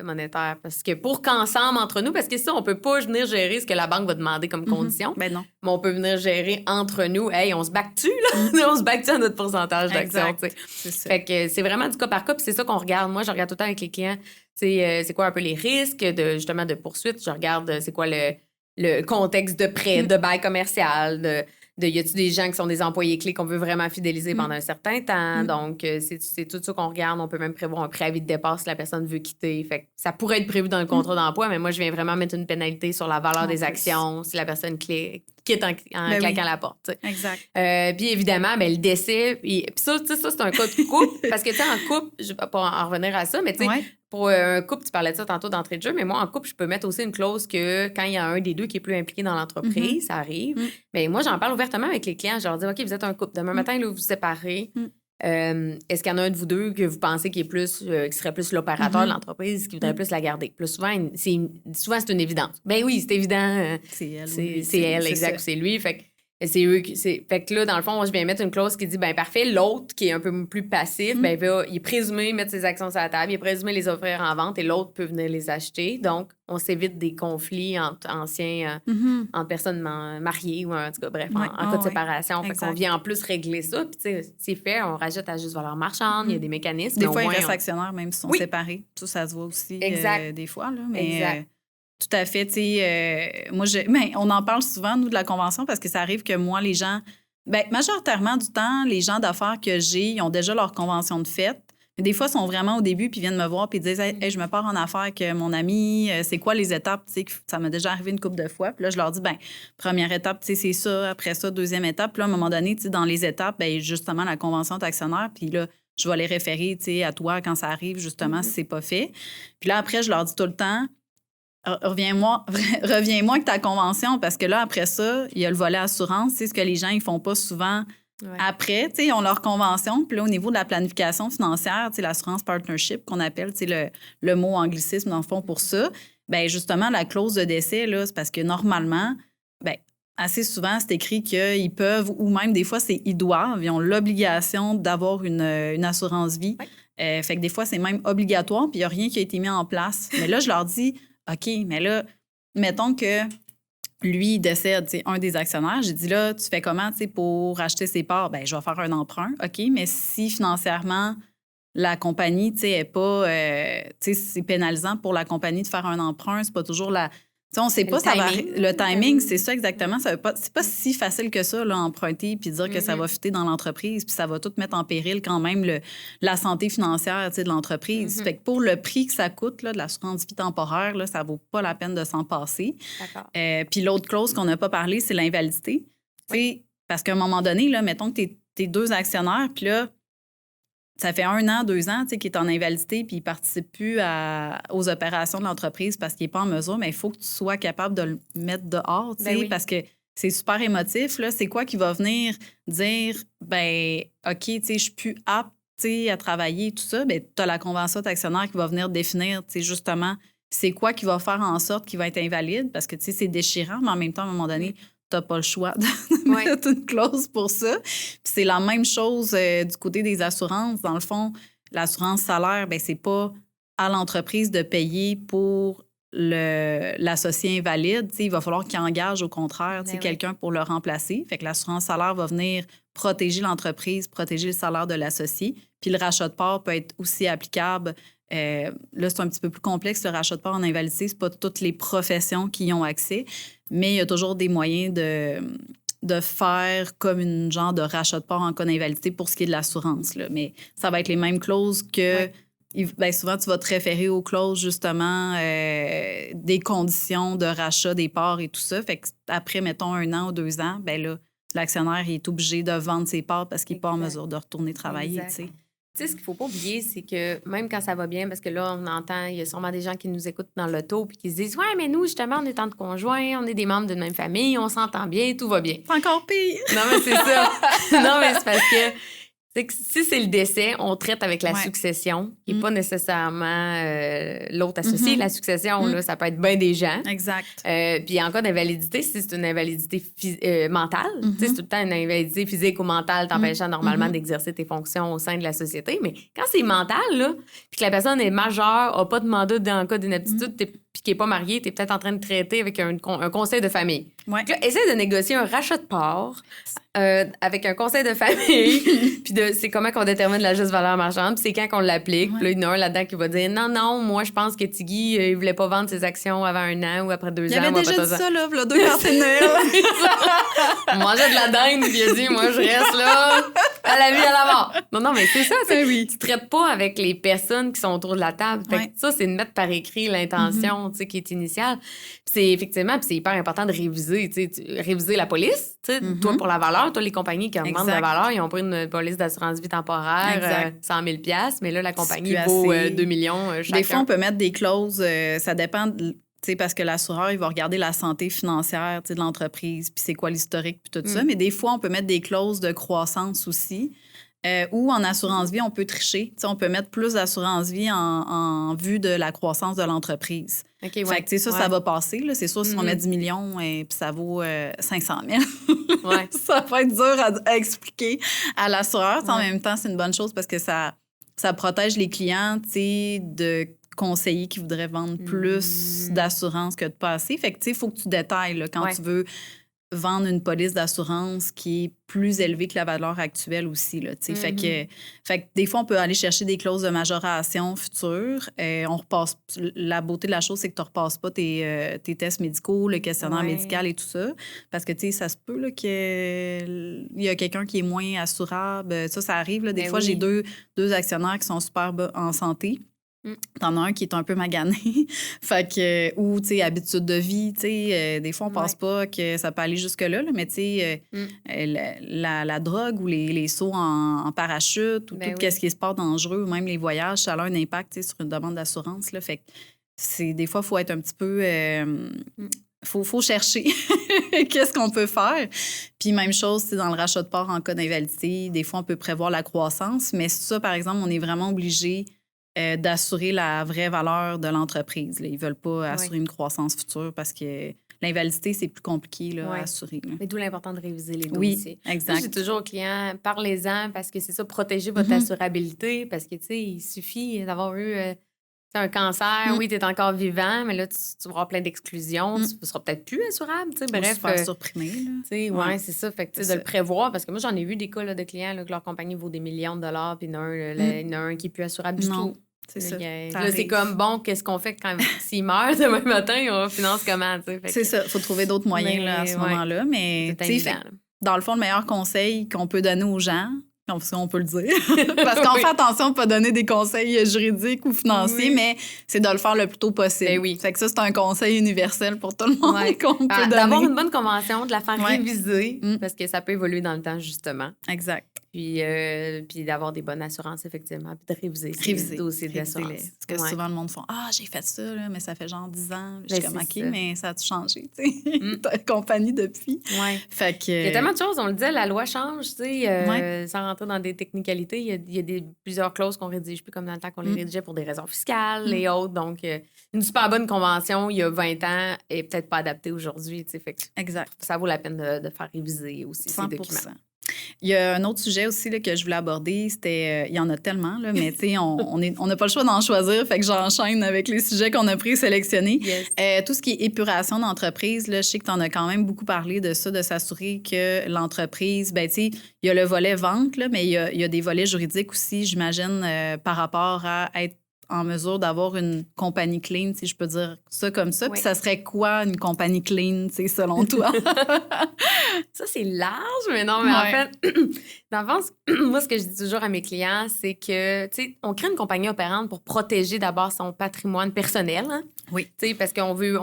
monétaire. Parce que pour qu'ensemble, entre nous, parce que ça, on peut pas venir gérer ce que la banque va demander comme condition, ben non. Mais on peut venir gérer entre nous, hey, on se back-tu, là? On se back-tu à notre pourcentage d'actions, tu sais. Fait que c'est vraiment du cas par cas, puis c'est ça qu'on regarde. Moi, je regarde tout le temps avec les clients, c'est quoi un peu les risques justement de poursuite. Je regarde c'est quoi le contexte de prêt, de bail commercial, y a-t-il des gens qui sont des employés clés qu'on veut vraiment fidéliser pendant un certain temps? Donc, c'est tout ça qu'on regarde. On peut même prévoir un préavis de départ si la personne veut quitter. Fait que ça pourrait être prévu dans le contrat d'emploi, mais moi, je viens vraiment mettre une pénalité sur la valeur des actions si la personne quitte en claquant la porte. T'sais. Exact. Puis évidemment, le décès. Puis ça, c'est un cas de couple. Parce que, tu sais, en couple, je vais pas en revenir à ça, mais tu sais, pour un couple, tu parlais de ça tantôt d'entrée de jeu, mais moi, en couple, je peux mettre aussi une clause que quand il y a un des deux qui est plus impliqué dans l'entreprise, ça arrive. Mais moi, j'en parle ouvertement avec les clients. Je leur dis, OK, vous êtes un couple. Demain matin, là, vous vous séparez. Est-ce qu'il y en a un de vous deux que vous pensez qui serait plus l'opérateur de l'entreprise, qui voudrait plus la garder? Plus souvent, c'est une évidence. Ben oui, c'est évident. C'est elle. C'est elle, exact, ou c'est lui. Fait que là, dans le fond, moi, je viens mettre une clause qui dit, ben parfait, l'autre, qui est un peu plus passif, ben il est présumé mettre ses actions sur la table, il est présumé les offrir en vente et l'autre peut venir les acheter. Donc, on s'évite des conflits entre personnes mariées ou en tout cas, bref, en cas de séparation. Fait qu'on vient en plus régler ça. Puis, tu sais, c'est fait, on rajoute à juste valeur marchande, il y a des mécanismes. Des fois, ils restent actionnaires, même si sont séparés. Ça se voit aussi des fois. Là, mais, tout à fait. Tu sais, on en parle souvent, nous, de la convention, parce que ça arrive que moi, les gens... Bien, majoritairement du temps, les gens d'affaires que j'ai, ils ont déjà leur convention de fête. Mais des fois, ils sont vraiment au début, puis viennent me voir, puis ils disent « Hey, je me pars en affaires avec mon ami. C'est quoi les étapes? » Tu sais, ça m'est déjà arrivé une couple de fois. Puis là, je leur dis « Bien, première étape, tu sais, c'est ça. Après ça, deuxième étape. » Puis là, à un moment donné, tu sais, dans les étapes, bien, justement, la convention d'actionnaire. Puis là, je vais les référer, tu sais, à toi quand ça arrive, justement, si c'est pas fait. Puis là, après, je leur dis tout le temps... Reviens-moi avec ta convention, parce que là, après ça, il y a le volet assurance. C'est ce que les gens ils font pas souvent après. Ils ont leur convention. Puis là, au niveau de la planification financière, l'assurance partnership qu'on appelle le mot anglicisme, dans le fond, pour ça, bien, justement, la clause de décès, là, c'est parce que normalement, bien, assez souvent, c'est écrit qu'ils peuvent, ou même des fois, ils doivent, ils ont l'obligation d'avoir une assurance vie. Fait que des fois, c'est même obligatoire, puis il n'y a rien qui a été mis en place. Mais là, je leur dis... OK, mais là, mettons que lui, il décède, un des actionnaire. J'ai dit, là, tu fais comment pour acheter ses parts? Bien, je vais faire un emprunt. OK, mais si financièrement, la compagnie, est pas... c'est pénalisant pour la compagnie de faire un emprunt. C'est pas toujours la... on ne sait pas, le timing, c'est ça exactement. C'est pas si facile que ça, là, emprunter puis dire que ça va fitter dans l'entreprise puis ça va tout mettre en péril quand même la santé financière de l'entreprise. Fait que pour le prix que ça coûte, là, de l'assurance vie temporaire, là, ça vaut pas la peine de s'en passer. Puis l'autre clause qu'on n'a pas parlé, c'est l'invalidité. Parce qu'à un moment donné, là, mettons que t'es deux actionnaires, puis là, ça fait 1 an, 2 ans qu'il est en invalidité puis il ne participe plus aux opérations de l'entreprise parce qu'il n'est pas en mesure, mais il faut que tu sois capable de le mettre dehors, parce que c'est super émotif. Là. C'est quoi qui va venir dire, ben OK, je suis plus apte à travailler, tout ça. Bien, tu as la convention d'actionnaire qui va venir définir justement c'est quoi qui va faire en sorte qu'il va être invalide parce que c'est déchirant, mais en même temps, à un moment donné, tu n'as pas le choix de mettre une clause pour ça. Puis c'est la même chose du côté des assurances. Dans le fond, l'assurance salaire, bien, c'est pas à l'entreprise de payer pour l'associé invalide. T'sais, il va falloir qu'il engage, au contraire, quelqu'un pour le remplacer. Fait que l'assurance salaire va venir protéger l'entreprise, protéger le salaire de l'associé. Puis le rachat de part peut être aussi applicable. Là, c'est un petit peu plus complexe, le rachat de part en invalidité. C'est pas toutes les professions qui y ont accès, mais il y a toujours des moyens de faire comme une genre de rachat de part en cas d'invalidité pour ce qui est de l'assurance. Là. Mais ça va être les mêmes clauses que... Bien, souvent, tu vas te référer aux clauses, justement, des conditions de rachat des parts et tout ça. Fait qu'après, mettons, 1 an ou 2 ans, bien là, l'actionnaire est obligé de vendre ses parts parce qu'il n'est pas en mesure de retourner travailler, tu sais. Tu sais, ce qu'il ne faut pas oublier, c'est que même quand ça va bien, parce que là, on entend, il y a sûrement des gens qui nous écoutent dans l'auto puis qui se disent « Ouais, mais nous, justement, on est entre conjoints, on est des membres d'une même famille, on s'entend bien, tout va bien. » C'est encore pire! Non, mais c'est ça. Non, mais c'est parce que si c'est le décès, on traite avec la succession, qui n'est pas nécessairement l'autre associé. La succession, là, ça peut être bien des gens. Exact. Puis en cas d'invalidité, si c'est une invalidité mentale, c'est tout le temps une invalidité physique ou mentale t'empêchant normalement d'exercer tes fonctions au sein de la société. Mais quand c'est mental, là, puis que la personne est majeure, n'a pas de mandat dans le cas d'inaptitude, puis qui n'est pas mariée, tu es peut-être en train de traiter avec un conseil de famille. Ouais. Là, essaie de négocier un rachat de parts avec un conseil de famille. Puis c'est comment qu'on détermine la juste valeur marchande. Puis c'est quand qu'on l'applique. Puis là, il y en a un là-dedans qui va dire non, moi, je pense que Tiggy, il voulait pas vendre ses actions avant 1 an ou après 2 ans. Il avait déjà dit ça, là, il y a 2 parties de Noël. On mangeait de la dinde, puis il a dit, moi, je reste là. À la vie, à la mort. Non, mais c'est ça. Oui. Tu ne traites pas avec les personnes qui sont autour de la table. Fait que ça, c'est de mettre par écrit l'intention qui est initiale. Puis c'est hyper important de réviser. Réviser la police. Toi, pour la valeur, toi, les compagnies qui augmentent la valeur, ils ont pris une police d'assurance vie temporaire, 100 000 $, mais là, la compagnie vaut 2 millions chacun. Des fois, on peut mettre des clauses, ça dépend parce que l'assureur, il va regarder la santé financière de l'entreprise, puis c'est quoi l'historique, puis tout ça. Mais des fois, on peut mettre des clauses de croissance aussi. Ou en assurance vie, on peut tricher. On peut mettre plus d'assurance vie en vue de la croissance de l'entreprise. Okay, fait que ça va passer. Là. C'est sûr, si on met 10 millions et puis ça vaut 500 000, ça va être dur à expliquer à l'assureur. En même temps, c'est une bonne chose parce que ça protège les clients de conseillers qui voudraient vendre plus d'assurance que de passer. Fait que, il faut que tu détailles là, quand tu veux vendre une police d'assurance qui est plus élevée que la valeur actuelle aussi. Là, fait que des fois, on peut aller chercher des clauses de majoration future. On repasse. La beauté de la chose, c'est que tu ne repasses pas tes tests médicaux, le questionnaire médical et tout ça. Parce que, ça se peut là, qu'il y a quelqu'un qui est moins assurable. Ça arrive. Là. Des fois, j'ai deux actionnaires qui sont super en santé. T'en as un qui est un peu magané. Fait que, ou, habitude de vie, des fois, on pense pas que ça peut aller jusque-là, mais la drogue ou les sauts en parachute ou tout ce qui est sport dangereux ou même les voyages, ça a un impact, sur une demande d'assurance, là. Fait que des fois, il faut être un petit peu... faut chercher qu'est-ce qu'on peut faire. Puis même chose, dans le rachat de part en cas d'invalidité, des fois, on peut prévoir la croissance, mais ça, par exemple, on est vraiment obligé d'assurer la vraie valeur de l'entreprise. Là. Ils ne veulent pas assurer une croissance future parce que l'invalidité, c'est plus compliqué là, à assurer. Là. Mais d'où l'important de réviser les dossiers. Oui, exact. Moi, je dis toujours aux clients, parlez-en parce que c'est ça, protéger votre assurabilité parce que, il suffit d'avoir eu un cancer. Oui, tu es encore vivant, mais là, tu vas avoir plein d'exclusions. Tu ne seras peut-être plus assurable. Bref. Se faire supprimer. Oui, c'est ça. Fait que, de le prévoir parce que moi, j'en ai vu des cas là, de clients là, que leur compagnie vaut des millions de dollars puis il y en a un qui n'est plus assurable du tout. C'est ça. Là, c'est comme, bon, qu'est-ce qu'on fait quand s'il meurt demain matin, on finance comment? C'est ça. Il faut trouver d'autres moyens là, à ce moment-là. Mais dans le fond, le meilleur conseil qu'on peut donner aux gens, on peut le dire, parce qu'on fait attention de ne pas donner des conseils juridiques ou financiers, mais c'est de le faire le plus tôt possible. Fait que ça, c'est un conseil universel pour tout le monde qu'on peut donner. D'avoir une bonne convention, de la faire réviser, parce que ça peut évoluer dans le temps, justement. Exact. Puis d'avoir des bonnes assurances, effectivement, puis de réviser les dossiers d'assurance. Parce que souvent, le monde font « Ah, j'ai fait ça, là, mais ça fait genre 10 ans. » Je suis comme « OK, mais ça a-tu changé? » Ta compagnie depuis. Fait que... Il y a tellement de choses, on le disait, la loi change, sans rentrer dans des technicalités. Il y a plusieurs clauses qu'on rédige plus comme dans le temps qu'on les rédigeait pour des raisons fiscales et autres. Donc, une super bonne convention il y a 20 ans est peut-être pas adaptée aujourd'hui. Exact. Ça vaut la peine de faire réviser aussi 100%. ces documents. Il y a un autre sujet aussi là, que je voulais aborder, c'était... il y en a tellement, là, mais on n'a pas le choix d'en choisir, fait que j'enchaîne avec les sujets qu'on a pris sélectionnés. Tout ce qui est épuration d'entreprise, là, je sais que tu en as quand même beaucoup parlé de ça, de s'assurer que l'entreprise... il y a le volet vente, là, mais il y a des volets juridiques aussi, j'imagine, par rapport à être en mesure d'avoir une compagnie clean, si je peux dire ça comme ça. Puis ça serait quoi une compagnie clean, selon toi? Ça, c'est large, mais non, mais en fait, dans le fond, moi, ce que je dis toujours à mes clients, c'est que, on crée une compagnie opérante pour protéger d'abord son patrimoine personnel. Hein? Oui. Parce qu'on veut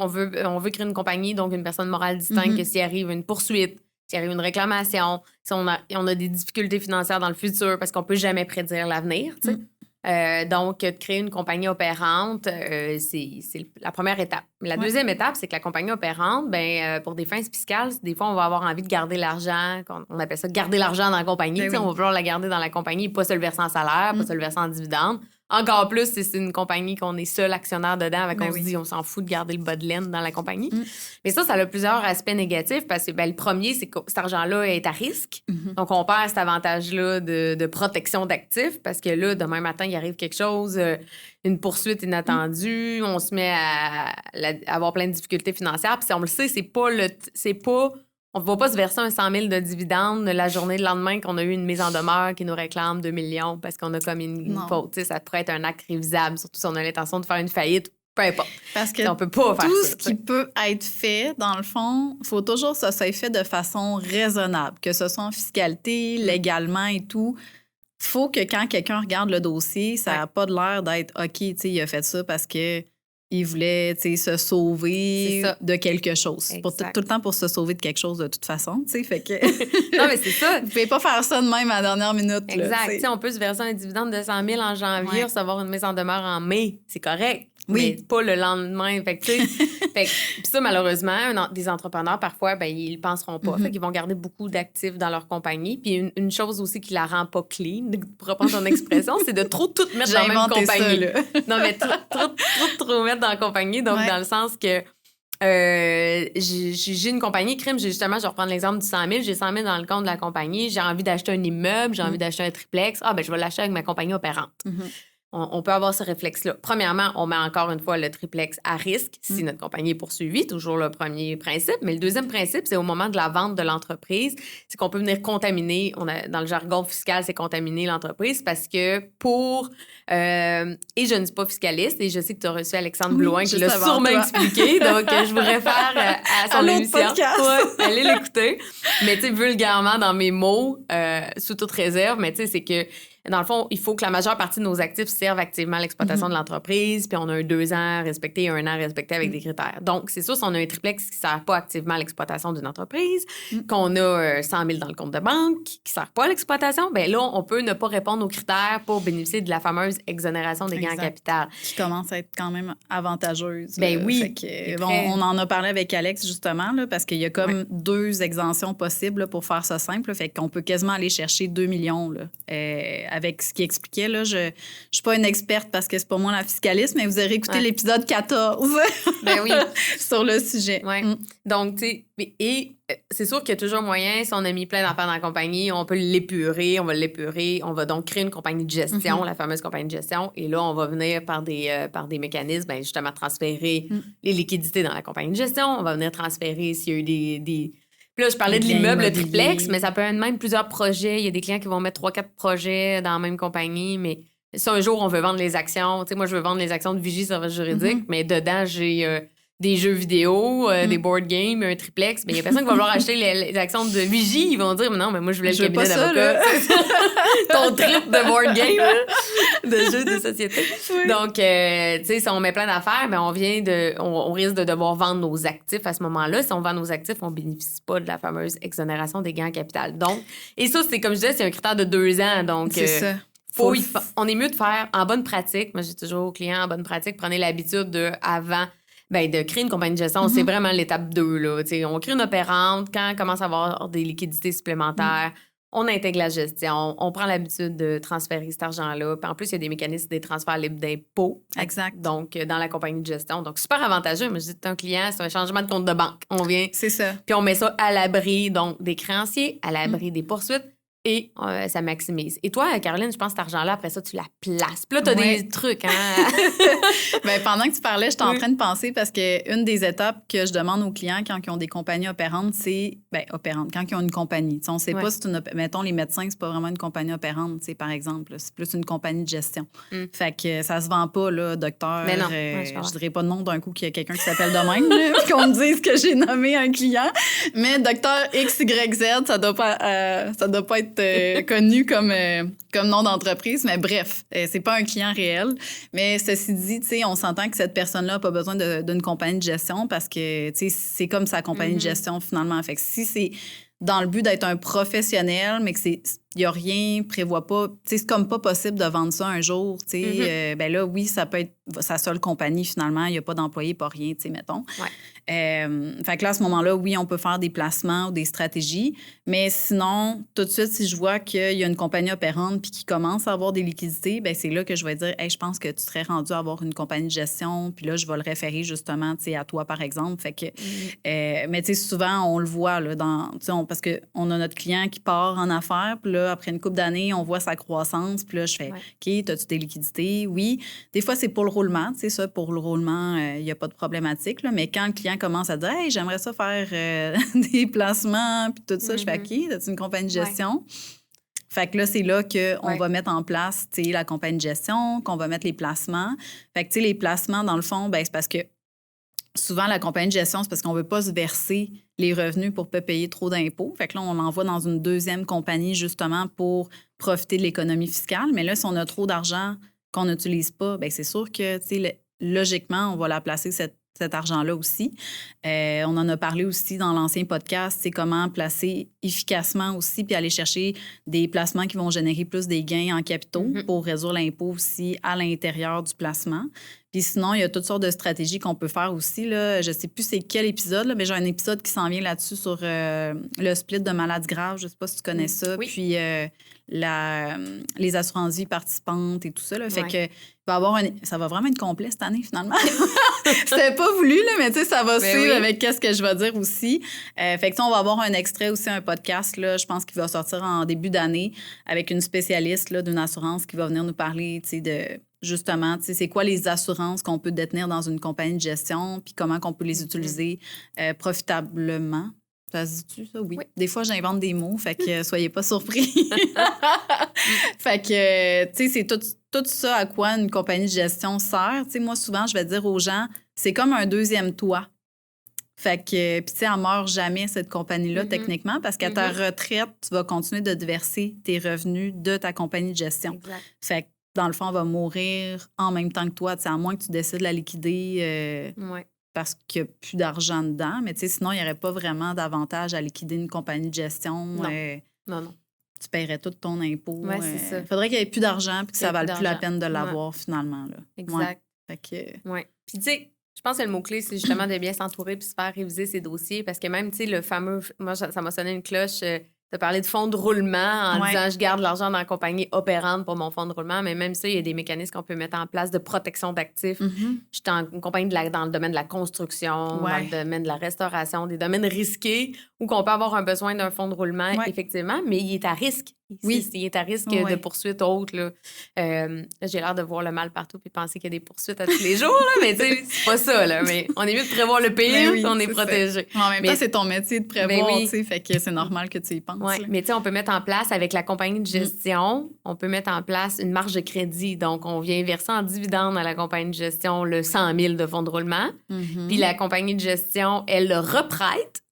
créer une compagnie, donc une personne morale distincte, que s'il arrive une poursuite, s'il arrive une réclamation, si on a des difficultés financières dans le futur, parce qu'on peut jamais prédire l'avenir, donc, de créer une compagnie opérante, c'est la première étape. La deuxième étape, c'est que la compagnie opérante, pour des fins fiscales, des fois, on va avoir envie de garder l'argent. On appelle ça garder l'argent dans la compagnie. On va vouloir la garder dans la compagnie, pas se le verser en salaire, pas se le verser en dividende. Encore plus si c'est une compagnie qu'on est seul actionnaire dedans, avec on se dit on s'en fout de garder le bas de laine dans la compagnie. Mais ça a plusieurs aspects négatifs parce que le premier, c'est que cet argent-là est à risque. Donc, on perd cet avantage-là de protection d'actifs parce que là, demain matin, il arrive quelque chose, une poursuite inattendue, on se met à avoir plein de difficultés financières. Puis on le sait, on ne va pas se verser un 100 000 de dividendes la journée le lendemain qu'on a eu une mise en demeure qui nous réclame 2 millions parce qu'on a commis une faute. Ça pourrait être un acte révisable, surtout si on a l'intention de faire une faillite peu importe. Parce que on peut pas faire tout ça, ce qui peut être fait, dans le fond, il faut toujours que ça soit fait de façon raisonnable, que ce soit en fiscalité, légalement et tout. Il faut que quand quelqu'un regarde le dossier, ça n'a pas de l'air d'être « OK, tu sais, il a fait ça parce que il voulait se sauver de quelque chose. » Tout le temps pour se sauver de quelque chose de toute façon. Fait que... non, mais c'est ça. Vous pouvez pas faire ça de même à la dernière minute. Exact. On peut se verser un dividende de 100 000 en janvier, recevoir une mise en demeure en mai. C'est correct. Oui. Mais pas le lendemain. Fait que, puis ça, malheureusement, des entrepreneurs, parfois, ben, ils le penseront pas. Fait qu'ils vont garder beaucoup d'actifs dans leur compagnie. Puis une chose aussi qui la rend pas clean, pour reprendre ton expression, c'est de trop tout mettre dans la même compagnie. Ça, là. Non, mais trop mettre dans la compagnie. Donc, dans le sens que j'ai une compagnie crime, je vais reprendre l'exemple du 100 000. J'ai 100 000 dans le compte de la compagnie. J'ai envie d'acheter un immeuble, j'ai envie d'acheter un triplex. Ah, ben je vais l'acheter avec ma compagnie opérante. On peut avoir ce réflexe-là. Premièrement, on met encore une fois le triplex à risque si notre compagnie est poursuivie, toujours le premier principe. Mais le deuxième principe, c'est au moment de la vente de l'entreprise, c'est qu'on peut venir contaminer, dans le jargon fiscal, c'est contaminer l'entreprise parce que et je ne suis pas fiscaliste et je sais que tu as reçu Alexandre Blouin qui l'a sûrement expliqué, donc je vous réfère à son émission. Allez l'écouter. Mais tu sais, vulgairement dans mes mots, sous toute réserve, mais tu sais, c'est que dans le fond, il faut que la majeure partie de nos actifs servent activement à l'exploitation de l'entreprise, puis on a un 2 ans respecté et 1 an respecté avec des critères. Donc, c'est sûr, si on a un triplex qui ne sert pas activement à l'exploitation d'une entreprise, qu'on a 100 000 dans le compte de banque qui ne sert pas à l'exploitation, bien là, on peut ne pas répondre aux critères pour bénéficier de la fameuse exonération des gains en capital. Qui commence à être quand même avantageuse. Ben oui. On en a parlé avec Alex, justement, là, parce qu'il y a comme 2 exemptions possibles là, pour faire ça simple. Là, fait qu'on peut quasiment aller chercher 2 millions là, avec ce qu'il expliquait. Là, je ne suis pas une experte parce que c'est pas moi la fiscaliste, mais vous avez écouté l'épisode 14 ben oui. sur le sujet. Ouais. Donc, tu sais, c'est sûr qu'il y a toujours moyen, si on a mis plein d'affaires dans la compagnie, on peut l'épurer, on va donc créer une compagnie de gestion, la fameuse compagnie de gestion, et là, on va venir par des mécanismes, ben, justement, transférer les liquidités dans la compagnie de gestion, on va venir transférer s'il y a eu des Puis là, je parlais de l'immeuble, le triplex, mais ça peut être même plusieurs projets. Il y a des clients qui vont mettre 3-4 projets dans la même compagnie, mais si un jour on veut vendre les actions, tu sais, moi, je veux vendre les actions de Vigie Services Juridiques, mais dedans, j'ai des jeux vidéo, des board games, un triplex. Mais il y a personne qui va vouloir acheter les actions de Vigie. Ils vont dire, mais non, mais moi, je voulais le cabinet d'avocat. Ton trip de board game, de jeux de société. Oui. Donc, tu sais, si on met plein d'affaires, ben, on risque de devoir vendre nos actifs à ce moment-là. Si on vend nos actifs, on bénéficie pas de la fameuse exonération des gains en capital. Donc, et ça, c'est comme je disais, c'est un critère de 2 ans. Donc, c'est ça. On est mieux de faire en bonne pratique. Moi, j'ai toujours aux clients en bonne pratique, prenez l'habitude de créer une compagnie de gestion. C'est vraiment l'étape 2. Là. On crée une opérante. Quand on commence à avoir des liquidités supplémentaires, on intègre la gestion. On prend l'habitude de transférer cet argent-là. Puis en plus, il y a des mécanismes des transferts libres d'impôts. Exact. Donc, dans la compagnie de gestion. Donc, super avantageux. Moi, je dis, t'es un client, c'est un changement de compte de banque. On vient. C'est ça. Puis on met ça à l'abri donc des créanciers, à l'abri des poursuites. Et ça maximise. Et toi, Caroline, je pense que cet argent-là, après ça, tu la places. Puis là, tu as des trucs, hein? Bien, pendant que tu parlais, j'étais en train de penser parce qu'une des étapes que je demande aux clients quand ils ont des compagnies opérantes, c'est... Bien, opérantes, quand ils ont une compagnie. T'sais, on ne sait pas si mettons, les médecins, c'est pas vraiment une compagnie opérante, par exemple. C'est plus une compagnie de gestion. Fait que ça se vend pas, là, docteur. Mais non. Je dirais pas de nom d'un coup qu'il y a quelqu'un qui s'appelle de même, puis qu'on me dise que j'ai nommé un client. Mais docteur XYZ, ça doit pas être connu comme nom d'entreprise, mais bref, c'est pas un client réel. Mais ceci dit, on s'entend que cette personne-là n'a pas besoin d'une compagnie de gestion parce que c'est comme sa compagnie de gestion finalement. Fait que si c'est dans le but d'être un professionnel, mais que il n'y a rien, prévoit pas, c'est comme pas possible de vendre ça un jour, ben là, oui, ça peut être sa seule compagnie finalement, il n'y a pas d'employé, pas rien, mettons. Ouais. Fait que là, à ce moment-là, oui, on peut faire des placements ou des stratégies, mais sinon, tout de suite, si je vois qu'il y a une compagnie opérante puis qui commence à avoir des liquidités, ben c'est là que je vais dire, hey, je pense que tu serais rendu à avoir une compagnie de gestion, puis là, je vais le référer justement, à toi, par exemple. Fait que, mais tu sais, souvent, on le voit, là, parce qu'on a notre client qui part en affaires, puis là, après une couple d'années, on voit sa croissance, puis là, je fais, OK, as-tu des liquidités? Oui. Des fois, c'est pour le roulement, tu sais, ça, pour le roulement, il n'y a pas de problématique, là, mais quand le client commence à dire, hey, j'aimerais ça faire des placements, puis tout ça, je fais, OK, as-tu une compagnie de gestion? Fait que là, c'est là qu'on va mettre en place, tu sais, la compagnie de gestion, qu'on va mettre les placements. Fait que, tu sais, les placements, dans le fond, ben c'est parce que souvent, la compagnie de gestion, c'est parce qu'on ne veut pas se verser les revenus pour ne pas payer trop d'impôts. Fait que là, on l'envoie dans une deuxième compagnie, justement, pour profiter de l'économie fiscale. Mais là, si on a trop d'argent qu'on n'utilise pas, bien, c'est sûr que, tu sais, logiquement, on va la placer, cet argent-là aussi. On en a parlé aussi dans l'ancien podcast, c'est comment placer efficacement aussi, puis aller chercher des placements qui vont générer plus des gains en capitaux pour réduire l'impôt aussi à l'intérieur du placement. Puis sinon, il y a toutes sortes de stratégies qu'on peut faire aussi. Là. Je ne sais plus c'est quel épisode, là, mais j'ai un épisode qui s'en vient là-dessus sur le split de maladies graves. Je ne sais pas si tu connais ça. Oui. Puis les assurances-vie participantes et tout ça. Là. Fait que ça va vraiment être complet cette année, finalement. C'était pas voulu, là, mais tu sais, ça va suivre avec qu'est-ce que je vais dire aussi. Fait que on va avoir un extrait aussi, un podcast, là, je pense qu'il va sortir en début d'année avec une spécialiste là, d'une assurance qui va venir nous parler, tu sais, de... Justement, tu sais, c'est quoi les assurances qu'on peut détenir dans une compagnie de gestion, puis comment qu'on peut les utiliser profitablement. Ça se dit-tu, ça? Oui. Des fois, j'invente des mots, fait que soyez pas surpris. Fait que, tu sais, c'est tout ça à quoi une compagnie de gestion sert. Tu sais, moi, souvent, je vais dire aux gens, c'est comme un deuxième toit. Fait que, puis tu sais, elle meurt jamais, cette compagnie-là, techniquement, parce qu'à ta retraite, tu vas continuer de te verser tes revenus de ta compagnie de gestion. Exact. Fait que, dans le fond, elle va mourir en même temps que toi, à moins que tu décides de la liquider parce qu'il n'y a plus d'argent dedans. Mais sinon, il n'y aurait pas vraiment d'avantage à liquider une compagnie de gestion. Non. Tu paierais tout ton impôt. Oui, c'est ça. Il faudrait qu'il n'y ait plus d'argent puis que ça ne vaille plus la peine de l'avoir finalement. Là. Exact. Fait que... Puis tu sais, je pense que le mot-clé, c'est justement de bien s'entourer puis se faire réviser ses dossiers parce que même, tu sais, le fameux... Moi, ça m'a sonné une cloche... Tu as parlé de fonds de roulement en disant je garde l'argent dans la compagnie opérante pour mon fonds de roulement, mais même ça, il y a des mécanismes qu'on peut mettre en place de protection d'actifs. Je suis en compagnie dans le domaine de la construction, dans le domaine de la restauration, des domaines risqués où qu'on peut avoir un besoin d'un fonds de roulement, effectivement, mais il est à risque. Il est à risque de poursuites autres. Là, j'ai l'air de voir le mal partout puis de penser qu'il y a des poursuites à tous les jours, là, mais tu sais, c'est pas ça. Là, mais on est mieux de prévoir le pire puis on est protégé. En même temps, c'est ton métier de prévoir, tu sais, fait que c'est normal que tu y penses. Mais tu sais, on peut mettre en place, avec la compagnie de gestion, on peut mettre en place une marge de crédit. Donc, on vient verser en dividende à la compagnie de gestion le 100 000 de fonds de roulement. Puis la compagnie de gestion, elle le reprête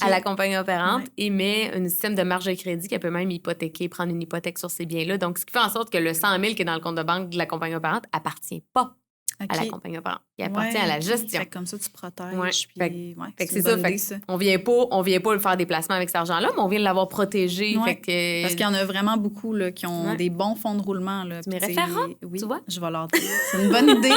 à la compagnie opérante et met un système de marge de crédit qu'elle peut même hypothéquer, prendre une hypothèque sur ces biens-là. Donc, ce qui fait en sorte que le 100 000 qui est dans le compte de banque de la compagnie opérante appartient pas à la compagnie opérante. Il appartient à la gestion. Fait que comme ça, tu protèges. Puis, fait que c'est ça. On vient pas faire des placements avec cet argent-là, mais on vient l'avoir protégé. Fait que... Parce qu'il y en a vraiment beaucoup là, qui ont des bons fonds de roulement. Là, mes référents, tu vois? Je vais leur dire. C'est une bonne idée.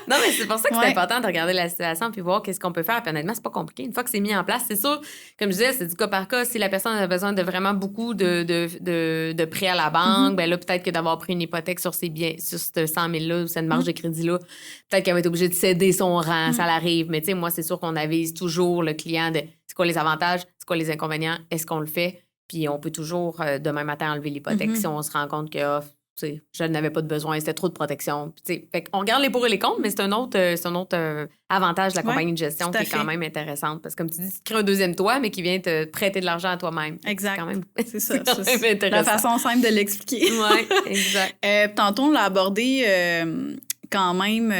Non, mais c'est pour ça que c'est important de regarder la situation puis voir qu'est-ce qu'on peut faire. Puis honnêtement, c'est pas compliqué. Une fois que c'est mis en place, c'est sûr, comme je disais, c'est du cas par cas. Si la personne a besoin de vraiment beaucoup de prêts à la banque, ben là, peut-être que d'avoir pris une hypothèque sur ses biens, sur ce 100 000-là ou cette marge de crédit-là, peut-être qu'elle va être obligée de céder son rang, ça l'arrive. Mais tu sais, moi, c'est sûr qu'on avise toujours le client de c'est quoi les avantages, c'est quoi les inconvénients, est-ce qu'on le fait? Puis on peut toujours, demain matin, enlever l'hypothèque si on se rend compte que je n'avais pas de besoin, c'était trop de protection. Fait qu'on regarde les pour et les contre, mais c'est un autre avantage de la compagnie de gestion qui est quand même intéressante. Parce que comme tu dis, tu crées un deuxième toit, mais qui vient te prêter de l'argent à toi-même. Exact. C'est quand même, c'est ça. c'est intéressant. La façon simple de l'expliquer. Oui, exact. Tantôt, on l'a abordé quand même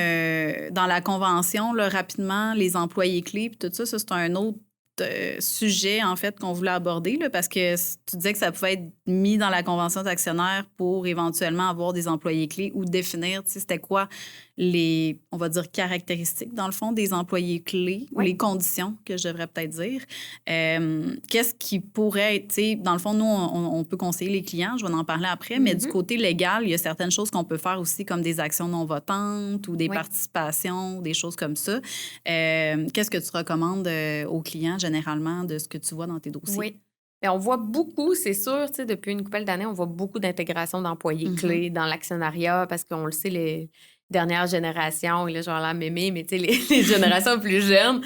dans la convention, là, rapidement, les employés clés, puis tout ça, c'est un autre sujet, en fait, qu'on voulait aborder, là, parce que tu disais que ça pouvait être mis dans la convention d'actionnaire pour éventuellement avoir des employés clés ou définir, tu sais, c'était quoi les, on va dire, caractéristiques, dans le fond, des employés clés ou les conditions, que je devrais peut-être dire. Qu'est-ce qui pourrait être, tu sais, dans le fond, nous, on peut conseiller les clients, je vais en parler après, mais du côté légal, il y a certaines choses qu'on peut faire aussi, comme des actions non votantes ou des participations, des choses comme ça. Qu'est-ce que tu recommandes aux clients, généralement, de ce que tu vois dans tes dossiers? Oui. Bien, on voit beaucoup, c'est sûr, tu sais, depuis une couple d'années, on voit beaucoup d'intégration d'employés clés dans l'actionnariat parce qu'on le sait, les dernières générations, et là, je vais l'air mémé, mais tu sais, les générations plus jeunes,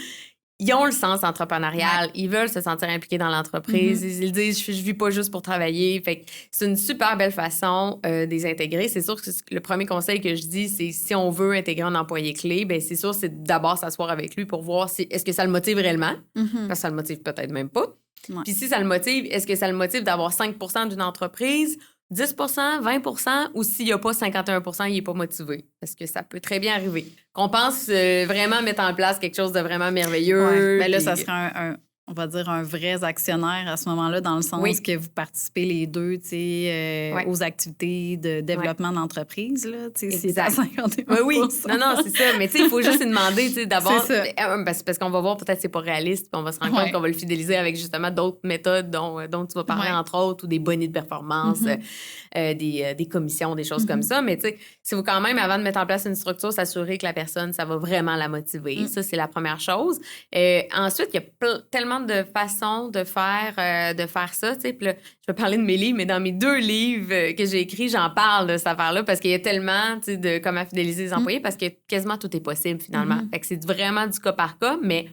ils ont le sens entrepreneurial. Ils veulent se sentir impliqués dans l'entreprise. Ils disent, je vis pas juste pour travailler. Fait que c'est une super belle façon de les intégrer. C'est sûr que le premier conseil que je dis, c'est si on veut intégrer un employé clé, bien, c'est sûr, c'est d'abord s'asseoir avec lui pour voir est-ce que ça le motive réellement. Parce que ça le motive peut-être même pas. Ouais. Puis si ça le motive, est-ce que ça le motive d'avoir 5 d'une entreprise, 10 20 ou s'il n'y a pas 51 il n'est pas motivé? Parce que ça peut très bien arriver. Qu'on pense vraiment mettre en place quelque chose de vraiment merveilleux. Ouais. Ben là, puis... ça serait on va dire un vrai actionnaire à ce moment-là, dans le sens que vous participez les deux, tu sais, aux activités de développement d'entreprise, là, tu sais, si c'est à 51 Oui. Non, c'est ça. Mais tu sais, il faut juste lui demander, tu sais, d'abord, parce qu'on va voir peut-être que c'est pas réaliste, puis on va se rendre compte qu'on va le fidéliser avec justement d'autres méthodes dont tu vas parler, entre autres, ou des bonnies de performance, des commissions, des choses comme ça. Mais tu sais, si vous quand même, avant de mettre en place une structure, s'assurer que la personne, ça va vraiment la motiver. Ça, c'est la première chose. Ensuite, il y a tellement de façons de faire ça, tu sais. Puis là, je vais parler de mes livres, mais dans mes 2 livres que j'ai écrits, j'en parle de cette affaire-là parce qu'il y a tellement, tu sais, de comment fidéliser les employés parce que quasiment tout est possible, finalement. Fait que c'est vraiment du cas par cas, mais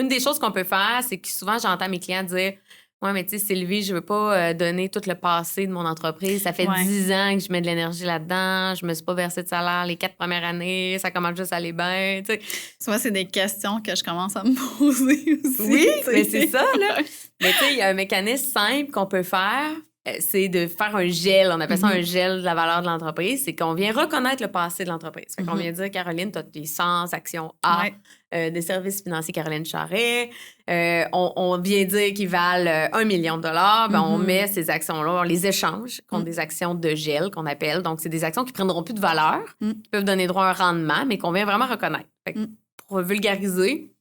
une des choses qu'on peut faire, c'est que souvent, j'entends mes clients dire « Ouais, mais tu sais, Sylvie, je veux pas donner tout le passé de mon entreprise. Ça fait 10 ans que je mets de l'énergie là-dedans. Je me suis pas versé de salaire les 4 premières années. Ça commence juste à aller bien. » Tu sais. Souvent, c'est des questions que je commence à me poser aussi. Oui, mais c'est ça, là. Mais tu sais, il y a un mécanisme simple qu'on peut faire. C'est de faire un gel. On appelle ça un gel de la valeur de l'entreprise. C'est qu'on vient reconnaître le passé de l'entreprise. Fait qu'on vient dire, Caroline, tu as tes 100 actions A des services financiers Caroline Charret. On vient dire qu'ils valent 1 million de dollars. Ben, on met ces actions-là, on les échange contre des actions de gel qu'on appelle. Donc, c'est des actions qui ne prendront plus de valeur, qui peuvent donner droit à un rendement, mais qu'on vient vraiment reconnaître. Fait que, pour vulgariser,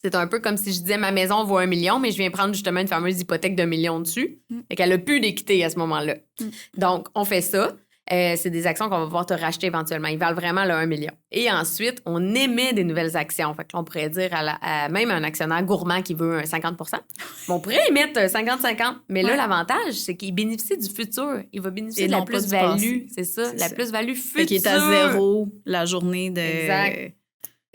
c'est un peu comme si je disais ma maison vaut 1 million, mais je viens prendre justement une fameuse hypothèque d'1 million dessus. Fait qu'elle n'a plus d'équité à ce moment-là. Donc, on fait ça. C'est des actions qu'on va pouvoir te racheter éventuellement. Ils valent vraiment le 1 million. Et ensuite, on émet des nouvelles actions. Fait que là, on pourrait dire à même un actionnaire gourmand qui veut un 50 on pourrait émettre 50-50. Mais là, l'avantage, c'est qu'il bénéficie du futur. Il va bénéficier de la plus-value. C'est ça, la plus-value future. Fait qu'il est à 0 la journée de... Exact.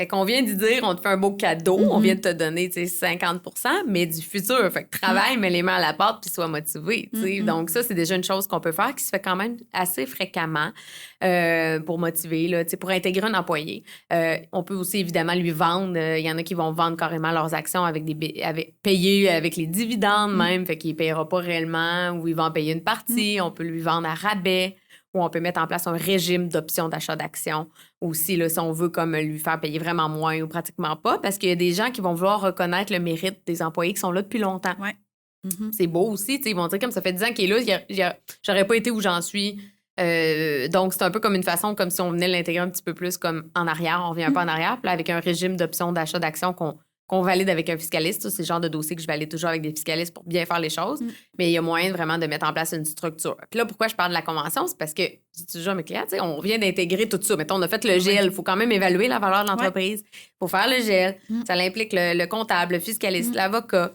Fait qu'on vient de dire, on te fait un beau cadeau, on vient de te donner 50 mais du futur. Fait que travaille, mets les mains à la pâte puis sois motivé. Donc, ça, c'est déjà une chose qu'on peut faire qui se fait quand même assez fréquemment pour motiver, là, pour intégrer un employé. On peut aussi, évidemment, lui vendre. Il y en a qui vont vendre carrément leurs actions payer avec les dividendes même, fait qu'il ne payera pas réellement ou il va en payer une partie. On peut lui vendre à rabais. Ou on peut mettre en place un régime d'options d'achat d'actions aussi, là, si on veut comme lui faire payer vraiment moins ou pratiquement pas, parce qu'il y a des gens qui vont vouloir reconnaître le mérite des employés qui sont là depuis longtemps. Ouais. C'est beau aussi, ils vont dire comme ça fait 10 ans qu'il est là, j'aurais pas été où j'en suis. Donc, c'est un peu comme une façon, comme si on venait l'intégrer un petit peu plus comme en arrière, on vient un peu en arrière, puis là, avec un régime d'options d'achat d'actions qu'on valide avec un fiscaliste. C'est le genre de dossier que je valide toujours avec des fiscalistes pour bien faire les choses. Mais il y a moyen vraiment de mettre en place une structure. Puis là, pourquoi je parle de la convention? C'est parce que, je dis toujours à mes clients, on vient d'intégrer tout ça. Mettons, on a fait le gel. Il faut quand même évaluer la valeur de l'entreprise. Pour faire le gel, ça implique le comptable, le fiscaliste, l'avocat.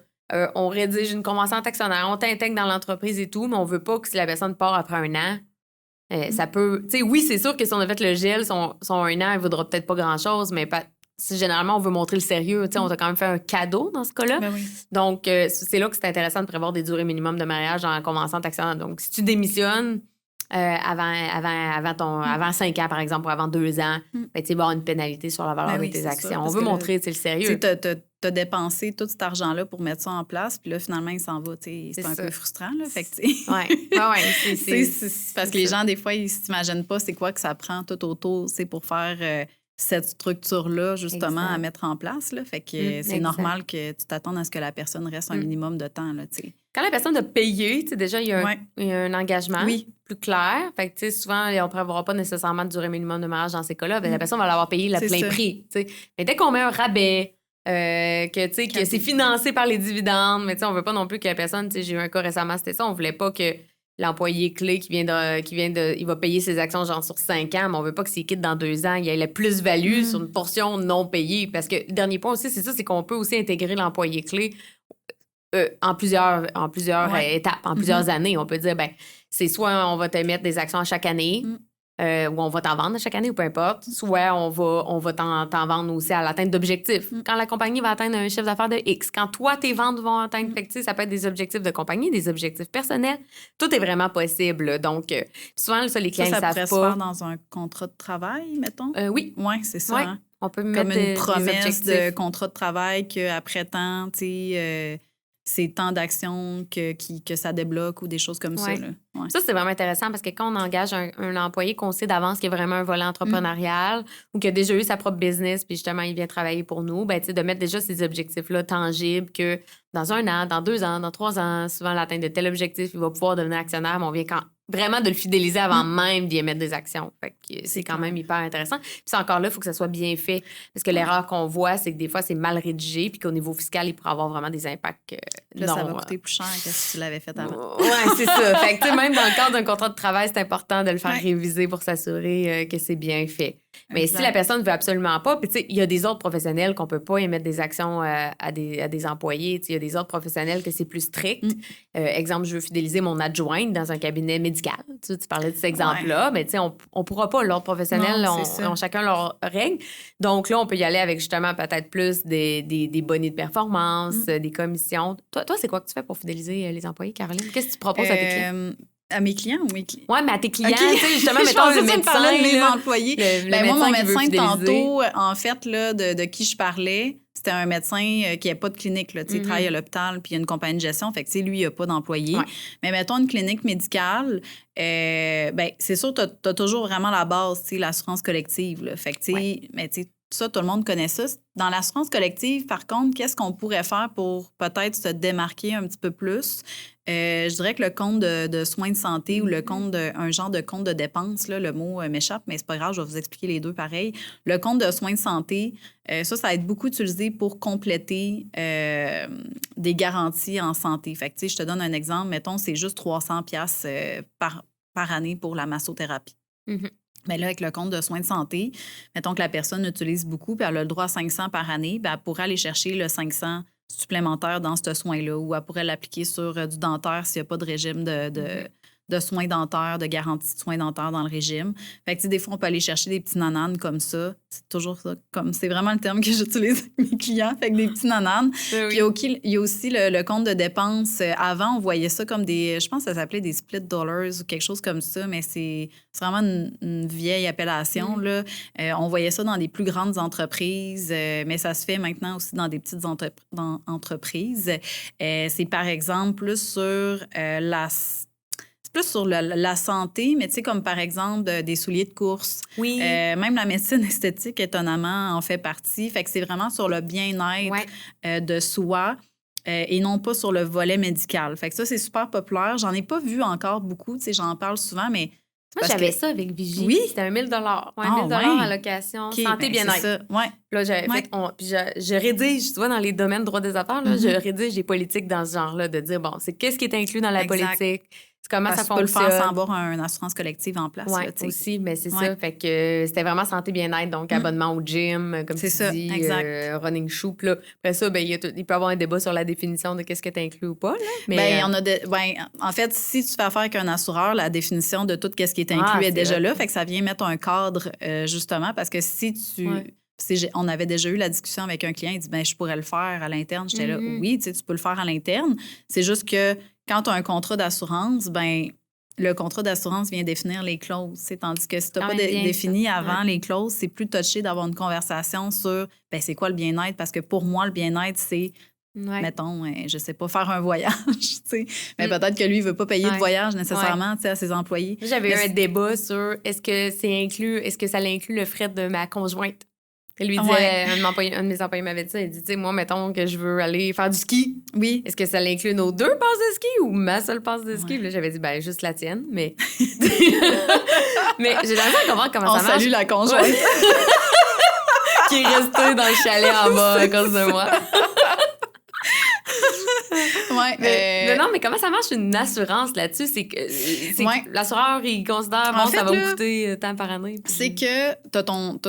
On rédige une convention d'actionnaire, on t'intègre dans l'entreprise et tout, mais on veut pas que si la personne part après 1 an, ça peut... Tu sais, oui, c'est sûr que si on a fait le gel, son 1 an, il vaudra peut-être pas grand-chose, mais généralement, on veut montrer le sérieux. On t'a quand même fait un cadeau dans ce cas-là. Ben oui. Donc, c'est là que c'est intéressant de prévoir des durées minimum de mariage dans la convention d'actionnaire. Donc, si tu démissionnes avant 5 ans, par exemple, ou avant 2 ans, ben, tu vas avoir une pénalité sur la valeur de tes actions. Ça, on veut montrer le sérieux. Tu as dépensé tout cet argent-là pour mettre ça en place, puis là, finalement, il s'en va. C'est un peu frustrant. Là, fait que, c'est parce que les gens, des fois, ils ne s'imaginent pas c'est quoi que ça prend tout autour pour faire... cette structure-là, justement, à mettre en place. Là. Fait que c'est normal que tu t'attendes à ce que la personne reste un minimum de temps. Là, quand la personne a payé, déjà, il y a un engagement plus clair. Fait que souvent, on ne prévoira pas nécessairement de durée minimum de mariage dans ces cas-là. La personne va l'avoir payé le plein prix. T'sais. Mais dès qu'on met un rabais, que c'est financé par les dividendes, mais on ne veut pas non plus que la personne... J'ai eu un cas récemment, c'était ça. On ne voulait pas que l'employé clé qui vient de... Il va payer ses actions genre sur 5 ans, mais on veut pas que s'il quitte dans 2 ans, il y ait la plus-value sur une portion non payée. Parce que le dernier point aussi, c'est ça, c'est qu'on peut aussi intégrer l'employé clé en plusieurs étapes, en plusieurs années. On peut dire, ben c'est soit on va t'émettre des actions à chaque année, ou on va t'en vendre à chaque année, ou peu importe. Soit on va t'en vendre aussi à l'atteinte d'objectifs. Quand la compagnie va atteindre un chiffre d'affaires de X, quand toi, tes ventes vont atteindre, ça peut être des objectifs de compagnie, des objectifs personnels. Tout est vraiment possible. Donc, souvent, ça, les clients, ça savent pourrait pas. se faire dans un contrat de travail, mettons? Oui. Oui, c'est ça. Ouais. Hein? On peut comme mettre une promesse des de contrat de travail qu'après temps, tu sais... c'est tant d'actions que ça débloque ou des choses comme ça. Là. Ouais. Ça, c'est vraiment intéressant parce que quand on engage un employé qu'on sait d'avance qu'il y a vraiment un volet entrepreneurial ou qu'il a déjà eu sa propre business puis justement, il vient travailler pour nous, ben, de mettre déjà ces objectifs-là tangibles que dans 1 an, dans 2 ans, dans 3 ans, souvent l'atteinte de tel objectif, il va pouvoir devenir actionnaire, mais on vient vraiment de le fidéliser avant même d'y émettre des actions. Fait que c'est quand même hyper intéressant. Puis encore là, il faut que ça soit bien fait. Parce que l'erreur qu'on voit, c'est que des fois, c'est mal rédigé puis qu'au niveau fiscal, il pourrait avoir vraiment des impacts là, ça va coûter plus cher que si tu l'avais fait avant. Oui, c'est ça. Fait que même dans le cadre d'un contrat de travail, c'est important de le faire réviser pour s'assurer que c'est bien fait. Mais si la personne ne veut absolument pas, puis tu sais, il y a des autres professionnels qu'on ne peut pas émettre des actions à des employés. Il y a des autres professionnels que c'est plus strict. Exemple, je veux fidéliser mon adjointe dans un cabinet médical. Tu parlais de cet exemple-là, mais tu sais, on ne pourra pas. L'ordre professionnel, ont chacun leurs règles. Donc là, on peut y aller avec justement peut-être plus des bonus de performance, des commissions. Toi, c'est quoi que tu fais pour fidéliser les employés, Caroline? Qu'est-ce que tu proposes à tes clients? À mes clients ou mes clients? Oui, mais à tes clients, tu sais, justement, mettons le médecin. Les employés. Moi, mon médecin, tantôt, en fait, là, de qui je parlais, c'était un médecin qui n'a pas de clinique. Là, il travaille à l'hôpital puis il y a une compagnie de gestion. Fait que, lui, il n'a pas d'employés. Ouais. Mais mettons une clinique médicale, c'est sûr, tu as toujours vraiment la base, l'assurance collective. Là. Fait que, mais ça, tout le monde connaît ça. Dans l'assurance collective, par contre, qu'est-ce qu'on pourrait faire pour peut-être se démarquer un petit peu plus? Je dirais que le compte de soins de santé ou le compte un genre de compte de dépenses, là, le mot m'échappe, mais c'est pas grave, je vais vous expliquer les deux pareil. Le compte de soins de santé, ça va être beaucoup utilisé pour compléter des garanties en santé. Fait que, je te donne un exemple. Mettons, c'est juste 300$ par année pour la massothérapie. Mais là, avec le compte de soins de santé, mettons que la personne utilise beaucoup puis elle a le droit à 500 par année, bien, elle pourrait aller chercher le 500 supplémentaire dans ce soin-là ou elle pourrait l'appliquer sur du dentaire s'il n'y a pas de régime de soins dentaires, de garantie de soins dentaires dans le régime. Fait que, des fois, on peut aller chercher des petits nananes comme ça. C'est toujours ça. C'est vraiment le terme que j'utilise avec mes clients. Fait que des petits nananes. Puis il y a aussi le compte de dépenses. Avant, on voyait ça comme je pense que ça s'appelait des split dollars ou quelque chose comme ça, mais c'est vraiment une vieille appellation. Là. On voyait ça dans des plus grandes entreprises, mais ça se fait maintenant aussi dans des petites entreprises. C'est par exemple plus sur la santé, mais tu sais, comme par exemple des souliers de course. Oui. Même la médecine esthétique, étonnamment, en fait partie. Fait que c'est vraiment sur le bien-être de soi et non pas sur le volet médical. Fait que ça, c'est super populaire. J'en ai pas vu encore beaucoup, tu sais, j'en parle souvent, mais... Moi, j'avais ça avec Vigie. Oui? C'était un 1 000 $. 1 000 à location, santé, bien-être. C'est ça, ouais. Là, j'avais fait... Puis je rédige, tu vois, dans les domaines droit des affaires, là, je rédige des politiques dans ce genre-là, de dire, bon, c'est qu'est-ce qui est inclus dans la politique, comment ça fonctionne. Tu peux le faire sans avoir une assurance collective en place. Oui, aussi, mais c'est ça. Fait que c'était vraiment santé, bien-être, donc abonnement au gym, comme tu dis, running shoe. Puis là, après ça, il peut y avoir un débat sur la définition de qu'est-ce que tu inclus ou pas. Là. Mais, en fait, si tu fais affaire avec un assureur, la définition de tout ce qui est inclus est déjà là. Fait que ça vient mettre un cadre, justement, parce que si tu... On avait déjà eu la discussion avec un client, il dit, je pourrais le faire à l'interne. J'étais là, oui, tu peux le faire à l'interne. C'est juste que quand tu as un contrat d'assurance, le contrat d'assurance vient définir les clauses. Tandis que si tu n'as pas défini avant les clauses, c'est plus touché d'avoir une conversation sur c'est quoi le bien-être. Parce que pour moi, le bien-être, c'est, mettons, je sais pas, faire un voyage. Mais peut-être que lui, il veut pas payer de voyage nécessairement à ses employés. J'avais eu un débat sur est-ce que ça l'inclut le frais de ma conjointe? Il lui disait, un de mes employés m'avait dit ça, il dit, tu sais, moi, mettons que je veux aller faire du ski. Oui. Est-ce que ça l'inclut nos 2 passes de ski ou ma seule passe de ski? Puis là, j'avais dit, juste la tienne, mais... mais j'ai l'impression de comprendre comment ça marche. On salue la conjointe. Qui est restée dans le chalet en bas à cause de moi. Mais comment ça marche une assurance là-dessus? C'est que l'assureur, il considère, ça va me coûter tant par année. Puis... C'est que tu as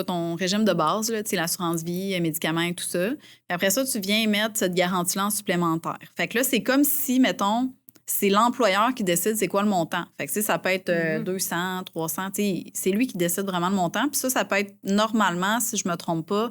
ton régime de base, l'assurance vie, médicaments et tout ça. Puis après ça, tu viens mettre cette garantie-là en supplémentaire. Fait que là, c'est comme si, mettons, c'est l'employeur qui décide c'est quoi le montant. Fait que ça peut être 200, 300. C'est lui qui décide vraiment le montant. Puis ça peut être normalement, si je me trompe pas,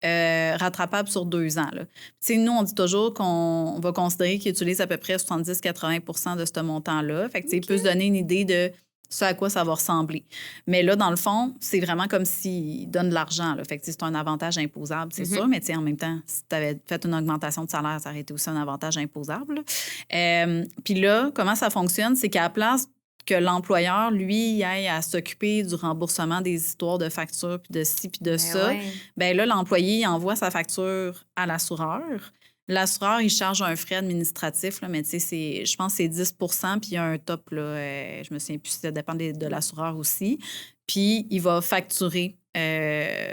rattrapable sur 2 ans. Là. Nous, on dit toujours qu'on va considérer qu'il utilise à peu près 70-80% de ce montant-là. Fait que il peut se donner une idée de ce à quoi ça va ressembler. Mais là, dans le fond, c'est vraiment comme s'il donne de l'argent. Là. Fait que c'est un avantage imposable, c'est sûr, mais en même temps, si tu avais fait une augmentation de salaire, ça aurait été aussi un avantage imposable. Puis là, comment ça fonctionne? C'est qu'à la place que l'employeur, lui, aille à s'occuper du remboursement des histoires de factures, puis de ci, puis de ça, bien là, l'employé il envoie sa facture à l'assureur. L'assureur, il charge un frais administratif, là, mais tu sais, je pense que c'est 10 puis il y a un top, là, je me souviens plus, ça dépend de l'assureur aussi. Puis il va facturer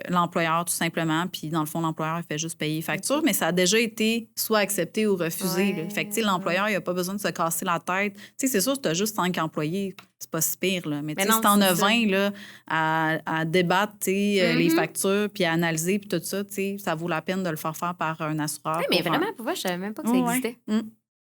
l'employeur tout simplement, puis dans le fond, l'employeur il fait juste payer les factures, mais ça a déjà été soit accepté ou refusé. Là. Fait que l'employeur, il n'a pas besoin de se casser la tête. Tu sais, c'est sûr, si tu as juste 5 employés, c'est pas si pire, là. Mais tu sais, si t'en as 20 là, à débattre les factures, puis à analyser, puis tout ça, tu sais, ça vaut la peine de le faire par un assureur. Mais vraiment, pour moi, je savais même pas que ça existait.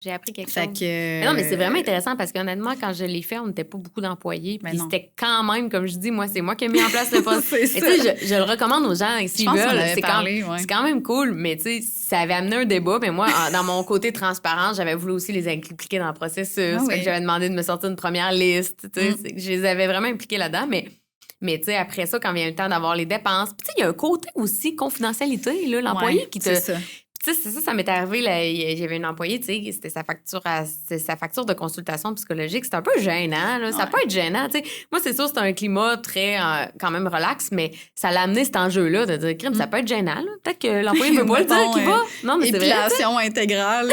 J'ai appris quelque chose. Mais non, mais c'est vraiment intéressant parce qu'honnêtement, quand je l'ai fait, on n'était pas beaucoup d'employés. Puis c'était quand même, comme je dis, moi, c'est moi qui ai mis en place le poste. Je le recommande aux gens s'ils veulent. C'est quand même cool, mais tu sais, ça avait amené un débat. Mais moi, dans mon côté transparent, j'avais voulu aussi les impliquer dans le processus. Fait que j'avais demandé de me sortir une première liste. Je les avais vraiment impliqués là-dedans, mais tu sais, après ça, quand vient le temps d'avoir les dépenses, puis tu sais, il y a un côté aussi confidentialité, là, l'employé qui te... Tu sais, ça m'est arrivé, là, j'avais une employée, tu sais, c'était sa facture de consultation psychologique. C'était un peu gênant, là. Ça peut être gênant, tu sais. Moi, c'est sûr, c'est un climat très, quand même relax, mais ça l'a amené cet enjeu-là de dire, crime, ça peut être gênant, là. Peut-être que l'employé ne veut pas le dire qu'il va. Non, mais c'est vrai. Épilation intégrale.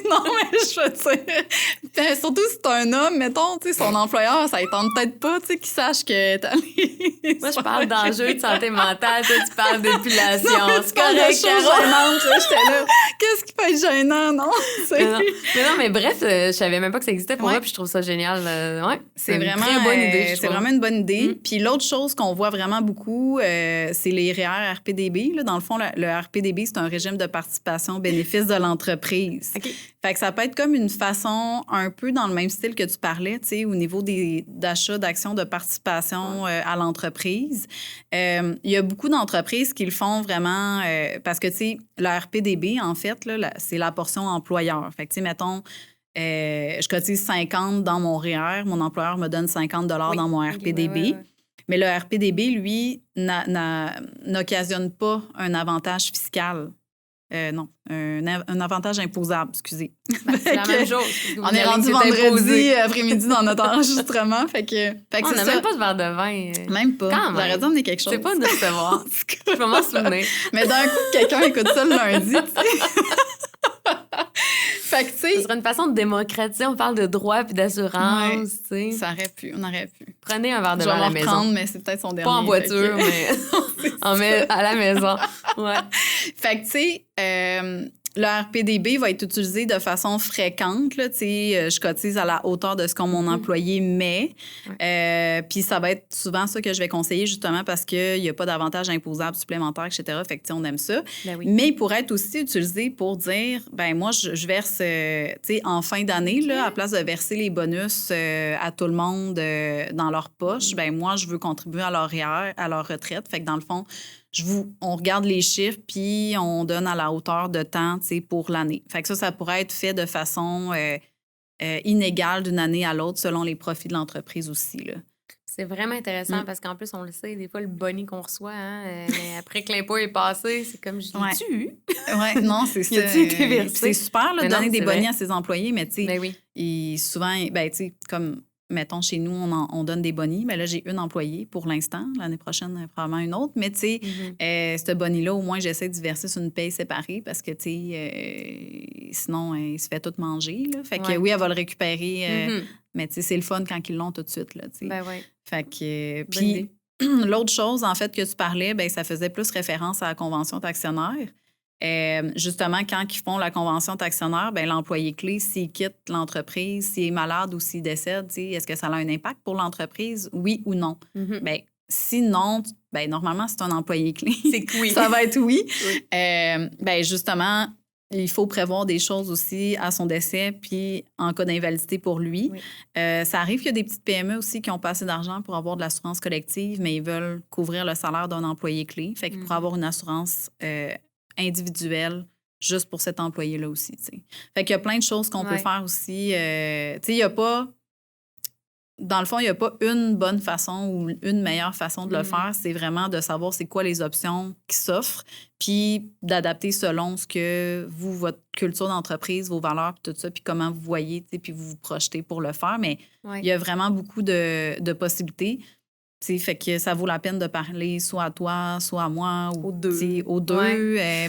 Non, mais je veux dire... surtout si c'est un homme, mettons, tu sais, son employeur, ça ne tente peut-être pas, tu sais, qu'il sache que t'as les... Moi, je parle d'enjeux de santé mentale, toi, tu parles d'épilation. C'est correct, j'étais là. Qu'est-ce qui peut être gênant, non? Mais bref, je savais même pas que ça existait pour moi, puis je trouve ça génial. C'est vraiment une bonne idée. C'est vraiment une bonne idée. Puis l'autre chose qu'on voit vraiment beaucoup, c'est les REER RPDB. Là. Dans le fond, le RPDB, c'est un régime de participation au bénéfice de l'entreprise. Fait que ça peut être comme une façon un peu dans le même style que tu parlais, tu sais, au niveau d'achats d'actions de participation à l'entreprise. Il y a beaucoup d'entreprises qui le font vraiment parce que, tu sais, le RPDB, en fait, là, c'est la portion employeur. Fait que, tu sais, mettons, je cotise 50 dans mon REER, mon employeur me donne 50 dans mon RPDB. Mais le RPDB, lui, n'occasionne pas un avantage fiscal. Non, un avantage imposable, excusez. C'est la même chose. On est rendu vendredi après-midi dans notre enregistrement. Fait que on n'a même pas de verre de vin. Même pas. J'aurais dû emmener quelque chose. C'est pas de recevoir. Je peux m'en souvenir. Mais d'un coup, quelqu'un écoute ça le lundi, tu sais. Fait que, tu sais... Ce serait une façon de démocratiser. On parle de droit puis d'assurance, tu sais. Ça aurait pu, on aurait pu. Prenez un verre de vin à la maison. Je vais en reprendre, mais c'est peut-être son dernier. Pas en voiture, mais à la maison. Ouais. Fait que, tu sais... le RPDB va être utilisé de façon fréquente. Là, je cotise à la hauteur de ce que mon employé met. Puis ça va être souvent ça que je vais conseiller justement parce qu'il n'y a pas d'avantage imposable supplémentaire, etc. Fait que on aime ça. Ben oui. Mais il pourrait être aussi utilisé pour dire, ben moi, je verse en fin d'année, là, à place de verser les bonus à tout le monde dans leur poche, ben moi, je veux contribuer à leur REER, à leur retraite. Fait que dans le fond, on regarde les chiffres, puis on donne à la hauteur de temps, pour l'année. Fait que ça pourrait être fait de façon inégale d'une année à l'autre selon les profits de l'entreprise aussi, là. C'est vraiment intéressant parce qu'en plus, on le sait, des fois, le boni qu'on reçoit, mais après que l'impôt est passé, c'est comme, je l'ai-tu eu? Oui, non, c'est ça. Y été versé? C'est super là, de donner des bonis à ses employés, mais tu sais, oui. Souvent, ben, tu sais, comme... Mettons, chez nous, on donne des bonis. Mais là, j'ai une employée pour l'instant. L'année prochaine, probablement une autre. Mais, tu sais, ce boni-là, au moins, j'essaie de verser sur une paye séparée parce que, tu sais, sinon, il se fait tout manger. Là. Fait que, oui, elle va le récupérer. Mais, tu sais, c'est le fun quand ils l'ont tout de suite. Là, tu sais. Ben oui. Fait que... Puis, l'autre chose, en fait, que tu parlais, ben ça faisait plus référence à la convention d'actionnaire. Justement, quand ils font la convention d'actionnaire, ben l'employé clé, s'il quitte l'entreprise, s'il est malade ou s'il décède, est-ce que ça a un impact pour l'entreprise, oui ou non? Ben, sinon, ben, normalement, c'est un employé clé. C'est que oui. Ça va être oui. Ben, justement, il faut prévoir des choses aussi à son décès, puis en cas d'invalidité pour lui. Oui. Ça arrive qu'il y a des petites PME aussi qui ont pas assez d'argent pour avoir de l'assurance collective, mais ils veulent couvrir le salaire d'un employé clé. Fait qu'ils pourraient avoir une assurance individuelle juste pour cet employé-là aussi. T'sais. Fait qu'il y a plein de choses qu'on peut faire aussi. Tu sais, il n'y a pas... dans le fond, il n'y a pas une bonne façon ou une meilleure façon de le faire. C'est vraiment de savoir c'est quoi les options qui s'offrent, puis d'adapter selon ce que vous, votre culture d'entreprise, vos valeurs, puis tout ça, puis comment vous voyez, puis vous vous projetez pour le faire. Mais il y a vraiment beaucoup de possibilités. T'sais, fait que ça vaut la peine de parler soit à toi, soit à moi, ou aux deux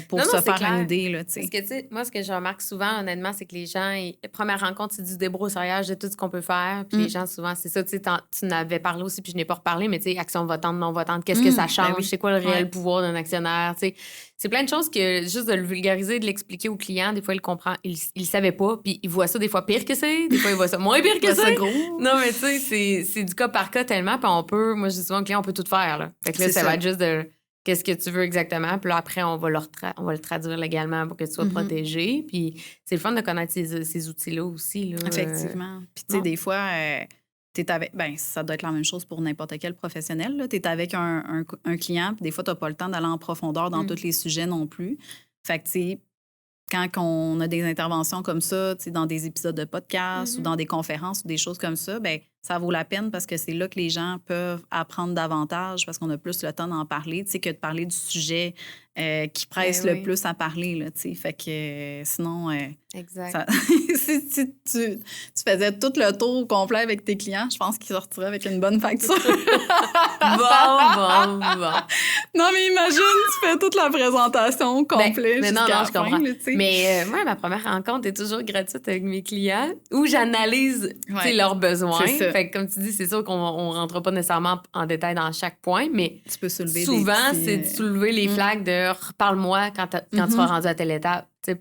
pour se faire une idée. Là, parce que, tu sais, moi, ce que je remarque souvent, honnêtement, c'est que les gens, la première rencontre, c'est du débroussaillage de tout ce qu'on peut faire. Puis les gens, souvent, c'est ça, tu sais, tu n'avais parlé aussi, puis je n'ai pas reparlé, mais tu sais, action votante, non votante, qu'est-ce que ça change? C'est quoi le réel pouvoir d'un actionnaire? Tu sais, c'est plein de choses que juste de le vulgariser, de l'expliquer au client, des fois, il comprend, il savait pas, puis il voit ça des fois pire que c'est, des fois, il voit ça moins pire que c'est. Non, mais tu sais, c'est du cas par cas tellement, puis on peut, moi, je dis souvent au client, on peut tout faire, là. Fait que là, ça va être juste de qu'est-ce que tu veux exactement, puis là, après, on va le traduire légalement pour que tu sois protégé, puis c'est le fun de connaître ces outils-là aussi, là. Effectivement. Puis, tu sais, des fois... t'es avec, ça doit être la même chose pour n'importe quel professionnel. Tu es avec un client, puis des fois, tu n'as pas le temps d'aller en profondeur dans tous les sujets non plus. Fait que, tu sais, quand on a des interventions comme ça, tu sais, dans des épisodes de podcast ou dans des conférences ou des choses comme ça, ça vaut la peine parce que c'est là que les gens peuvent apprendre davantage parce qu'on a plus le temps d'en parler, tu sais, que de parler du sujet qui presse le plus à parler, là, tu sais. Fait que sinon... exact. si tu faisais tout le tour complet avec tes clients, je pense qu'ils sortiraient avec une bonne facture. Bon. Non, mais imagine, tu fais toute la présentation complète jusqu'à la je comprends. fin, là, tu sais. Mais moi, ma première rencontre est toujours gratuite avec mes clients où j'analyse leurs besoins. Fait que, comme tu dis, c'est sûr qu'on ne rentre pas nécessairement en détail dans chaque point, mais tu peux soulever souvent, c'est de soulever les flags de « reparle-moi quand tu seras rendu à telle étape ». Tu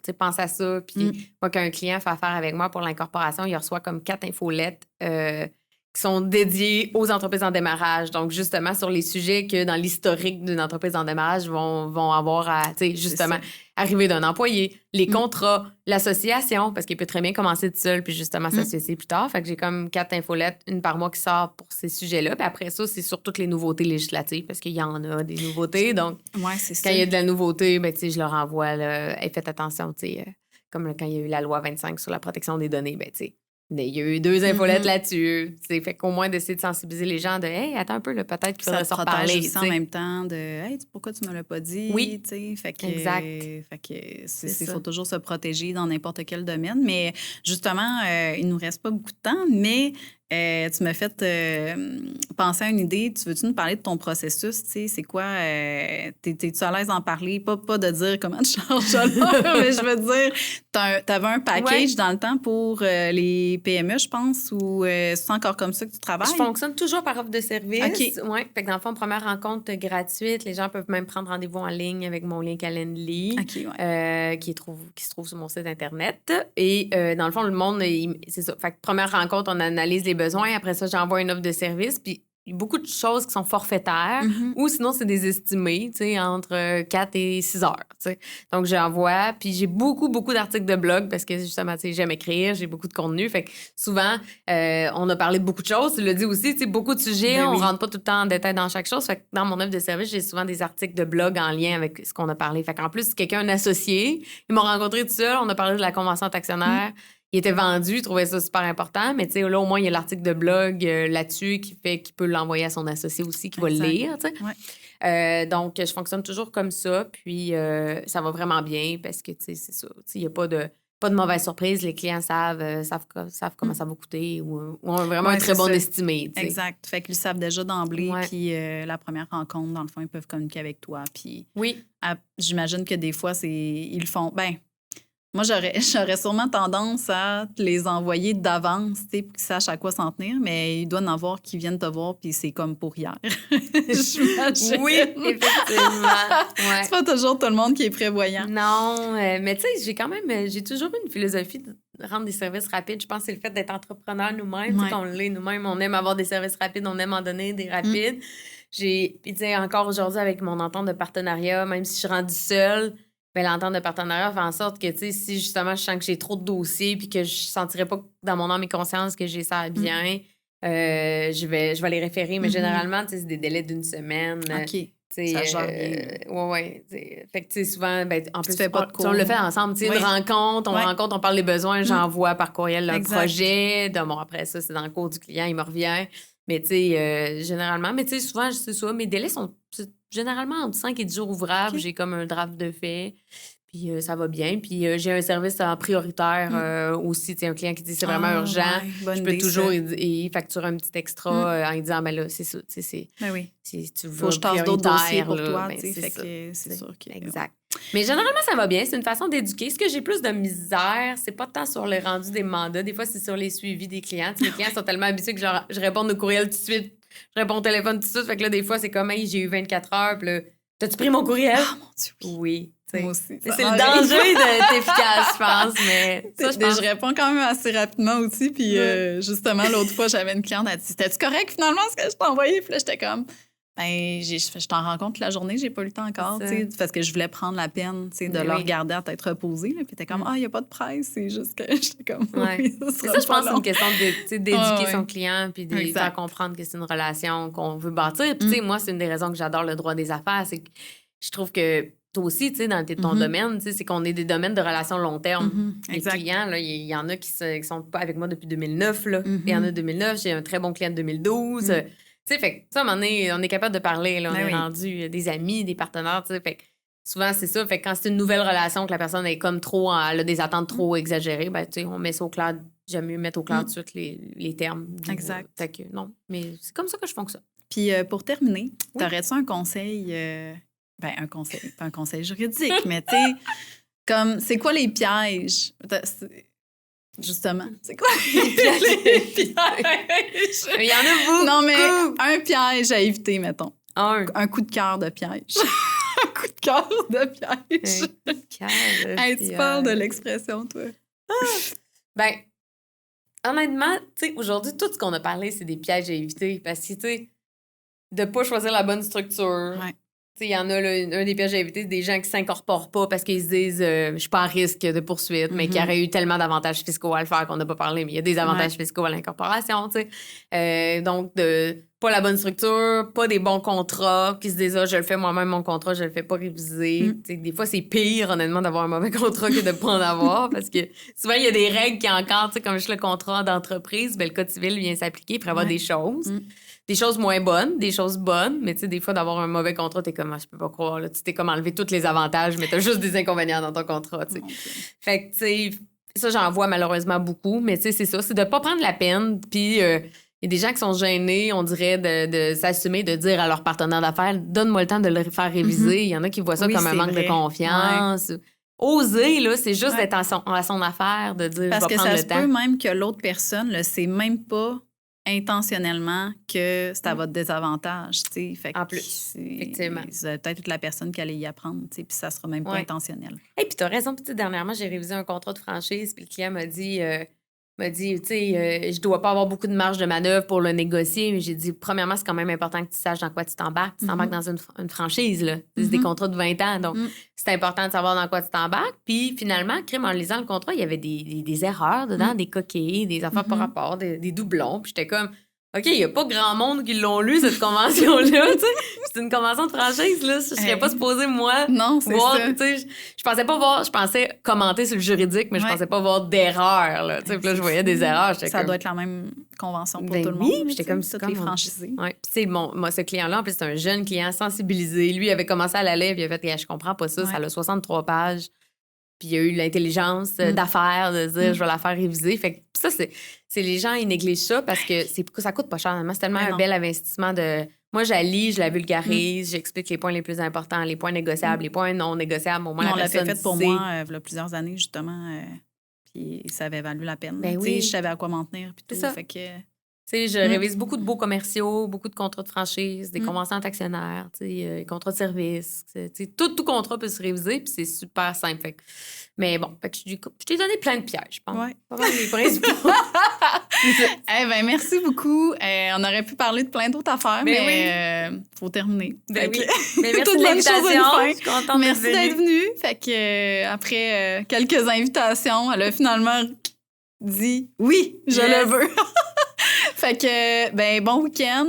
sais, pense à ça. Puis moi, quand un client fait affaire avec moi pour l'incorporation, il reçoit comme 4 infolettes qui sont dédiées aux entreprises en démarrage. Donc, justement, sur les sujets que dans l'historique d'une entreprise en démarrage vont avoir à, tu sais, justement, arriver d'un employé, les contrats, l'association, parce qu'il peut très bien commencer tout seul puis justement s'associer plus tard. Fait que j'ai comme 4 infolettes, une par mois qui sort pour ces sujets-là. Puis après ça, c'est sur toutes les nouveautés législatives parce qu'il y en a des nouveautés. Donc, quand il y a de la nouveauté, ben, tu sais, je leur envoie, là, hey, faites attention, tu sais, comme quand il y a eu la loi 25 sur la protection des données, ben, tu sais, il y a eu 2 infolettes là-dessus. C'est fait qu'au moins d'essayer de sensibiliser les gens de « Hey, attends un peu, là, peut-être qu'il faudrait se reparler. » Ça en même temps de « Hey, pourquoi tu me l'as pas dit? » Oui, fait que, exact. Fait que il faut toujours se protéger dans n'importe quel domaine. Mais justement, il nous reste pas beaucoup de temps, mais tu m'as fait penser à une idée. Tu veux-tu nous parler de ton processus? C'est quoi? T'es-tu à l'aise d'en parler? Pas de dire comment tu charges l'heure, mais je veux dire, t'avais un package dans le temps pour les PME, je pense, ou c'est encore comme ça que tu travailles? Je fonctionne toujours par offre de service. OK. Ouais. Fait que dans le fond, première rencontre gratuite, les gens peuvent même prendre rendez-vous en ligne avec mon lien Calendly, qui se trouve sur mon site Internet. Et dans le fond, le monde, c'est ça. Fait que première rencontre, on analyse les besoins. Après ça, j'envoie une offre de service. Puis il y a beaucoup de choses qui sont forfaitaires ou sinon, c'est des estimés, tu sais, entre 4 et 6 heures, tu sais. Donc, j'envoie. Puis j'ai beaucoup d'articles de blog parce que justement, tu sais, j'aime écrire, j'ai beaucoup de contenu. Fait que souvent, on a parlé de beaucoup de choses. Tu l'as dit aussi, tu sais, beaucoup de sujets. On rentre pas tout le temps en détail dans chaque chose. Fait que dans mon offre de service, j'ai souvent des articles de blog en lien avec ce qu'on a parlé. Fait qu'en plus, quelqu'un, un associé, ils m'ont rencontré tout seul. On a parlé de la convention d'actionnaires. Il était vendu, il trouvait ça super important, mais tu sais, là, au moins, il y a l'article de blog là-dessus qui peut l'envoyer à son associé aussi qui va le lire, tu sais. Donc, je fonctionne toujours comme ça, puis ça va vraiment bien parce que, tu sais, c'est ça. Tu sais, il n'y a pas de mauvaise surprise. Les clients savent comment ça va coûter ou ont vraiment un très bon estimé, tu sais. Exact. Fait qu'ils savent déjà d'emblée, puis la première rencontre, dans le fond, ils peuvent communiquer avec toi, puis... Oui. J'imagine que des fois, ils le font... Moi, j'aurais sûrement tendance à te les envoyer d'avance, tu sais, pour qu'ils sachent à quoi s'en tenir, mais il doit en avoir qui viennent te voir, puis c'est comme pour hier. J'imagine. Oui, effectivement. C'est pas toujours tout le monde qui est prévoyant. Non, mais tu sais, j'ai toujours eu une philosophie de rendre des services rapides. Je pense que c'est le fait d'être entrepreneur nous-mêmes, tu sais, qu'on l'est nous-mêmes. On aime avoir des services rapides, on aime en donner des rapides. Puis tu sais, encore aujourd'hui, avec mon entente de partenariat, même si je suis rendue seule, ben, l'entente de partenariat fait en sorte que, tu sais, si justement je sens que j'ai trop de dossiers puis que je sentirais pas dans mon âme et conscience que j'ai ça bien, je vais les référer. Mais généralement, tu sais, c'est des délais d'1 semaine. OK. Tu Ça gère bien. Ouais. Fait que, tu sais, souvent, ben, en plus, on le fait ensemble. Tu sais, une rencontre, on parle des besoins, j'envoie par courriel le projet. Bon, après ça, c'est dans le cours du client, il me revient. Mais, tu sais, généralement, souvent, c'est ça, mes délais sont généralement entre 5 et 10 jours ouvrables. J'ai comme un draft de fait. Puis ça va bien. Puis j'ai un service en prioritaire aussi. Tu sais, un client qui dit c'est vraiment urgent. Je peux toujours y facturer un petit extra en lui disant, ben là, c'est ça. Oui. Si tu veux faut que je tasse d'autres dossiers pour toi. Ben, c'est sûr que... Exact. Mais généralement, ça va bien. C'est une façon d'éduquer. Ce que j'ai plus de misère, c'est pas tant sur le rendu des mandats. Des fois, c'est sur les suivis des clients. Les clients sont tellement habitués que je réponds aux courriels tout de suite. Je réponds au téléphone tout de suite. Fait que là, des fois, c'est comme, hey, j'ai eu 24 heures. Puis là, t'as-tu pris mon courriel? Ah, mon Dieu, oui. Moi aussi. C'est le danger d'être efficace, je pense. Mais ça, je réponds quand même assez rapidement aussi. Puis justement, l'autre fois, j'avais une cliente, elle dit, c'était-tu correct finalement ce que je t'ai envoyé? Puis là, j'étais comme, ben, je t'en rends compte la journée, j'ai pas eu le temps encore, parce que je voulais prendre la peine de le regarder à tête reposée. Là, puis t'es comme, il n'y a pas de presse, c'est juste que j'étais comme, oui, ça, je pense que c'est une question d'éduquer son client puis de faire comprendre que c'est une relation qu'on veut bâtir. Puis, tu sais, moi, c'est une des raisons que j'adore le droit des affaires, c'est que je trouve que toi aussi, tu sais, dans ton domaine, c'est qu'on est des domaines de relations long terme. Les clients, il y en a qui sont pas avec moi depuis 2009. Là. Il y en a 2009, j'ai un très bon client de 2012. Tu sais, fait que ça, à un moment donné, on est capable de parler. Là, on est rendu des amis, des partenaires, tu sais. Fait que souvent, c'est ça. Fait que quand c'est une nouvelle relation, que la personne est comme trop, elle a des attentes trop exagérées, ben, tu sais, on met ça au clair. J'aime mieux mettre au clair tout de suite les termes. Exact. Fait que non, mais c'est comme ça que je fonctionne. Puis pour terminer, t'aurais-tu un conseil... Ben, pas un conseil juridique, mais tu sais, comme, c'est quoi les pièges? Justement, c'est quoi les pièges? Il y en a beaucoup! Non, mais un piège à éviter, mettons. Un coup de cœur de piège. Un coup de cœur de piège. Un coup de cœur de piège. Tu parles de l'expression, toi. Ben, honnêtement, tu sais, aujourd'hui, tout ce qu'on a parlé, c'est des pièges à éviter. Parce que, tu sais, de pas choisir la bonne structure... Il y en a, là, un des pièges à éviter, des gens qui s'incorporent pas parce qu'ils se disent je suis pas à risque de poursuite, mais qui auraient eu tellement d'avantages fiscaux à le faire qu'on n'a pas parlé, mais il y a des avantages fiscaux à l'incorporation, tu sais. Donc, pas la bonne structure, pas des bons contrats, qui se disent je le fais moi-même, mon contrat, je le fais pas réviser. Des fois, c'est pire, honnêtement, d'avoir un mauvais contrat que de pas en avoir parce que souvent, il y a des règles qui encore, tu sais, comme le contrat d'entreprise, ben, le code civil vient s'appliquer pour avoir des choses. Des choses moins bonnes, des choses bonnes, mais tu sais, des fois, d'avoir un mauvais contrat, t'es comme, je peux pas croire, là, tu t'es comme enlevé tous les avantages, mais t'as juste des inconvénients dans ton contrat, tu sais. Fait que, tu sais, ça, j'en vois malheureusement beaucoup, mais tu sais, c'est ça, c'est de pas prendre la peine, puis il y a des gens qui sont gênés, on dirait, de s'assumer, de dire à leur partenaire d'affaires, donne-moi le temps de le faire réviser. Il y en a qui voient ça comme un manque de confiance. Oser, là, c'est juste d'être à son affaire, de dire, parce que prendre le temps. Ça se peut même que l'autre personne ne sait même pas intentionnellement que c'est à votre désavantage, tu sais. Fait en plus, effectivement. C'est peut-être la personne qui allait y apprendre, tu sais, puis ça sera même pas intentionnel. Et puis t'as raison, puis dernièrement, j'ai révisé un contrat de franchise, puis le client m'a dit, tu sais, je dois pas avoir beaucoup de marge de manœuvre pour le négocier, mais j'ai dit, premièrement, c'est quand même important que tu saches dans quoi tu t'embarques. Tu t'embarques dans une franchise, là. C'est des contrats de 20 ans, donc c'est important de savoir dans quoi tu t'embarques. Puis finalement, en lisant le contrat, il y avait des erreurs dedans, des coquilles, des affaires par rapport, des doublons. Puis j'étais comme, OK, il n'y a pas grand monde qui l'ont lu, cette convention-là, tu sais. C'est une convention de franchise, là. Je serais pas supposée, moi, voir, tu sais. Je pensais pas voir, je pensais commenter sur le juridique, mais je pensais pas voir d'erreurs, là. Tu sais, puis là, je voyais des erreurs. Ça doit être la même convention pour tout le monde. Oui, j'étais comme ça. Les franchisés. Oui, puis tu sais, moi, ce client-là, en plus, c'est un jeune client sensibilisé. Lui, il avait commencé à la lèvre, il a fait, je comprends pas ça, ça a 63 pages. Puis il y a eu l'intelligence d'affaires de dire je vais la faire réviser. Fait que ça, c'est les gens, ils négligent ça parce que ça coûte pas cher. C'est tellement un bel investissement de... Moi, je la vulgarise, j'explique les points les plus importants, les points négociables, les points non négociables. Au moins, on l'avait fait pour moi il y a plusieurs années, justement. Puis ça avait valu la peine. Ben oui. Je savais à quoi m'en tenir. Puis tout. Ça. Fait que... Je révise beaucoup de beaux commerciaux, beaucoup de contrats de franchise, des conventions d'actionnaires, contrats de service. Tout contrat peut se réviser, puis c'est super simple. Fait que, mais bon, fait que je t'ai donné plein de pièges, je pense. Pas mal les principaux. Merci beaucoup. On aurait pu parler de plein d'autres affaires, mais faut terminer. Mais merci de l'invitation. Je suis contente merci d'être venue. Fait que après quelques invitations, elle a finalement dit oui, je le veux. Fait que, bon week-end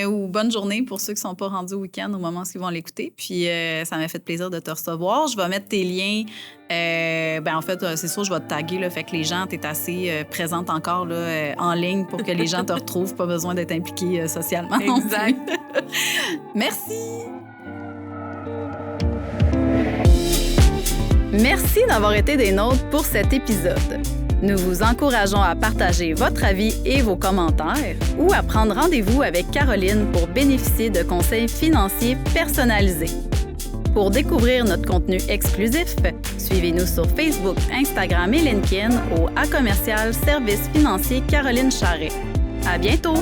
ou bonne journée pour ceux qui ne sont pas rendus au week-end au moment où ils vont l'écouter. Puis, ça m'a fait plaisir de te recevoir. Je vais mettre tes liens. En fait, c'est sûr, je vais te taguer. Là, fait que les gens, tu es assez présente encore là, en ligne pour que les gens te retrouvent. Pas besoin d'être impliqué socialement. Exact. Merci. Merci d'avoir été des nôtres pour cet épisode. Nous vous encourageons à partager votre avis et vos commentaires ou à prendre rendez-vous avec Caroline pour bénéficier de conseils financiers personnalisés. Pour découvrir notre contenu exclusif, suivez-nous sur Facebook, Instagram et LinkedIn au @Service financier Caroline Charret. À bientôt!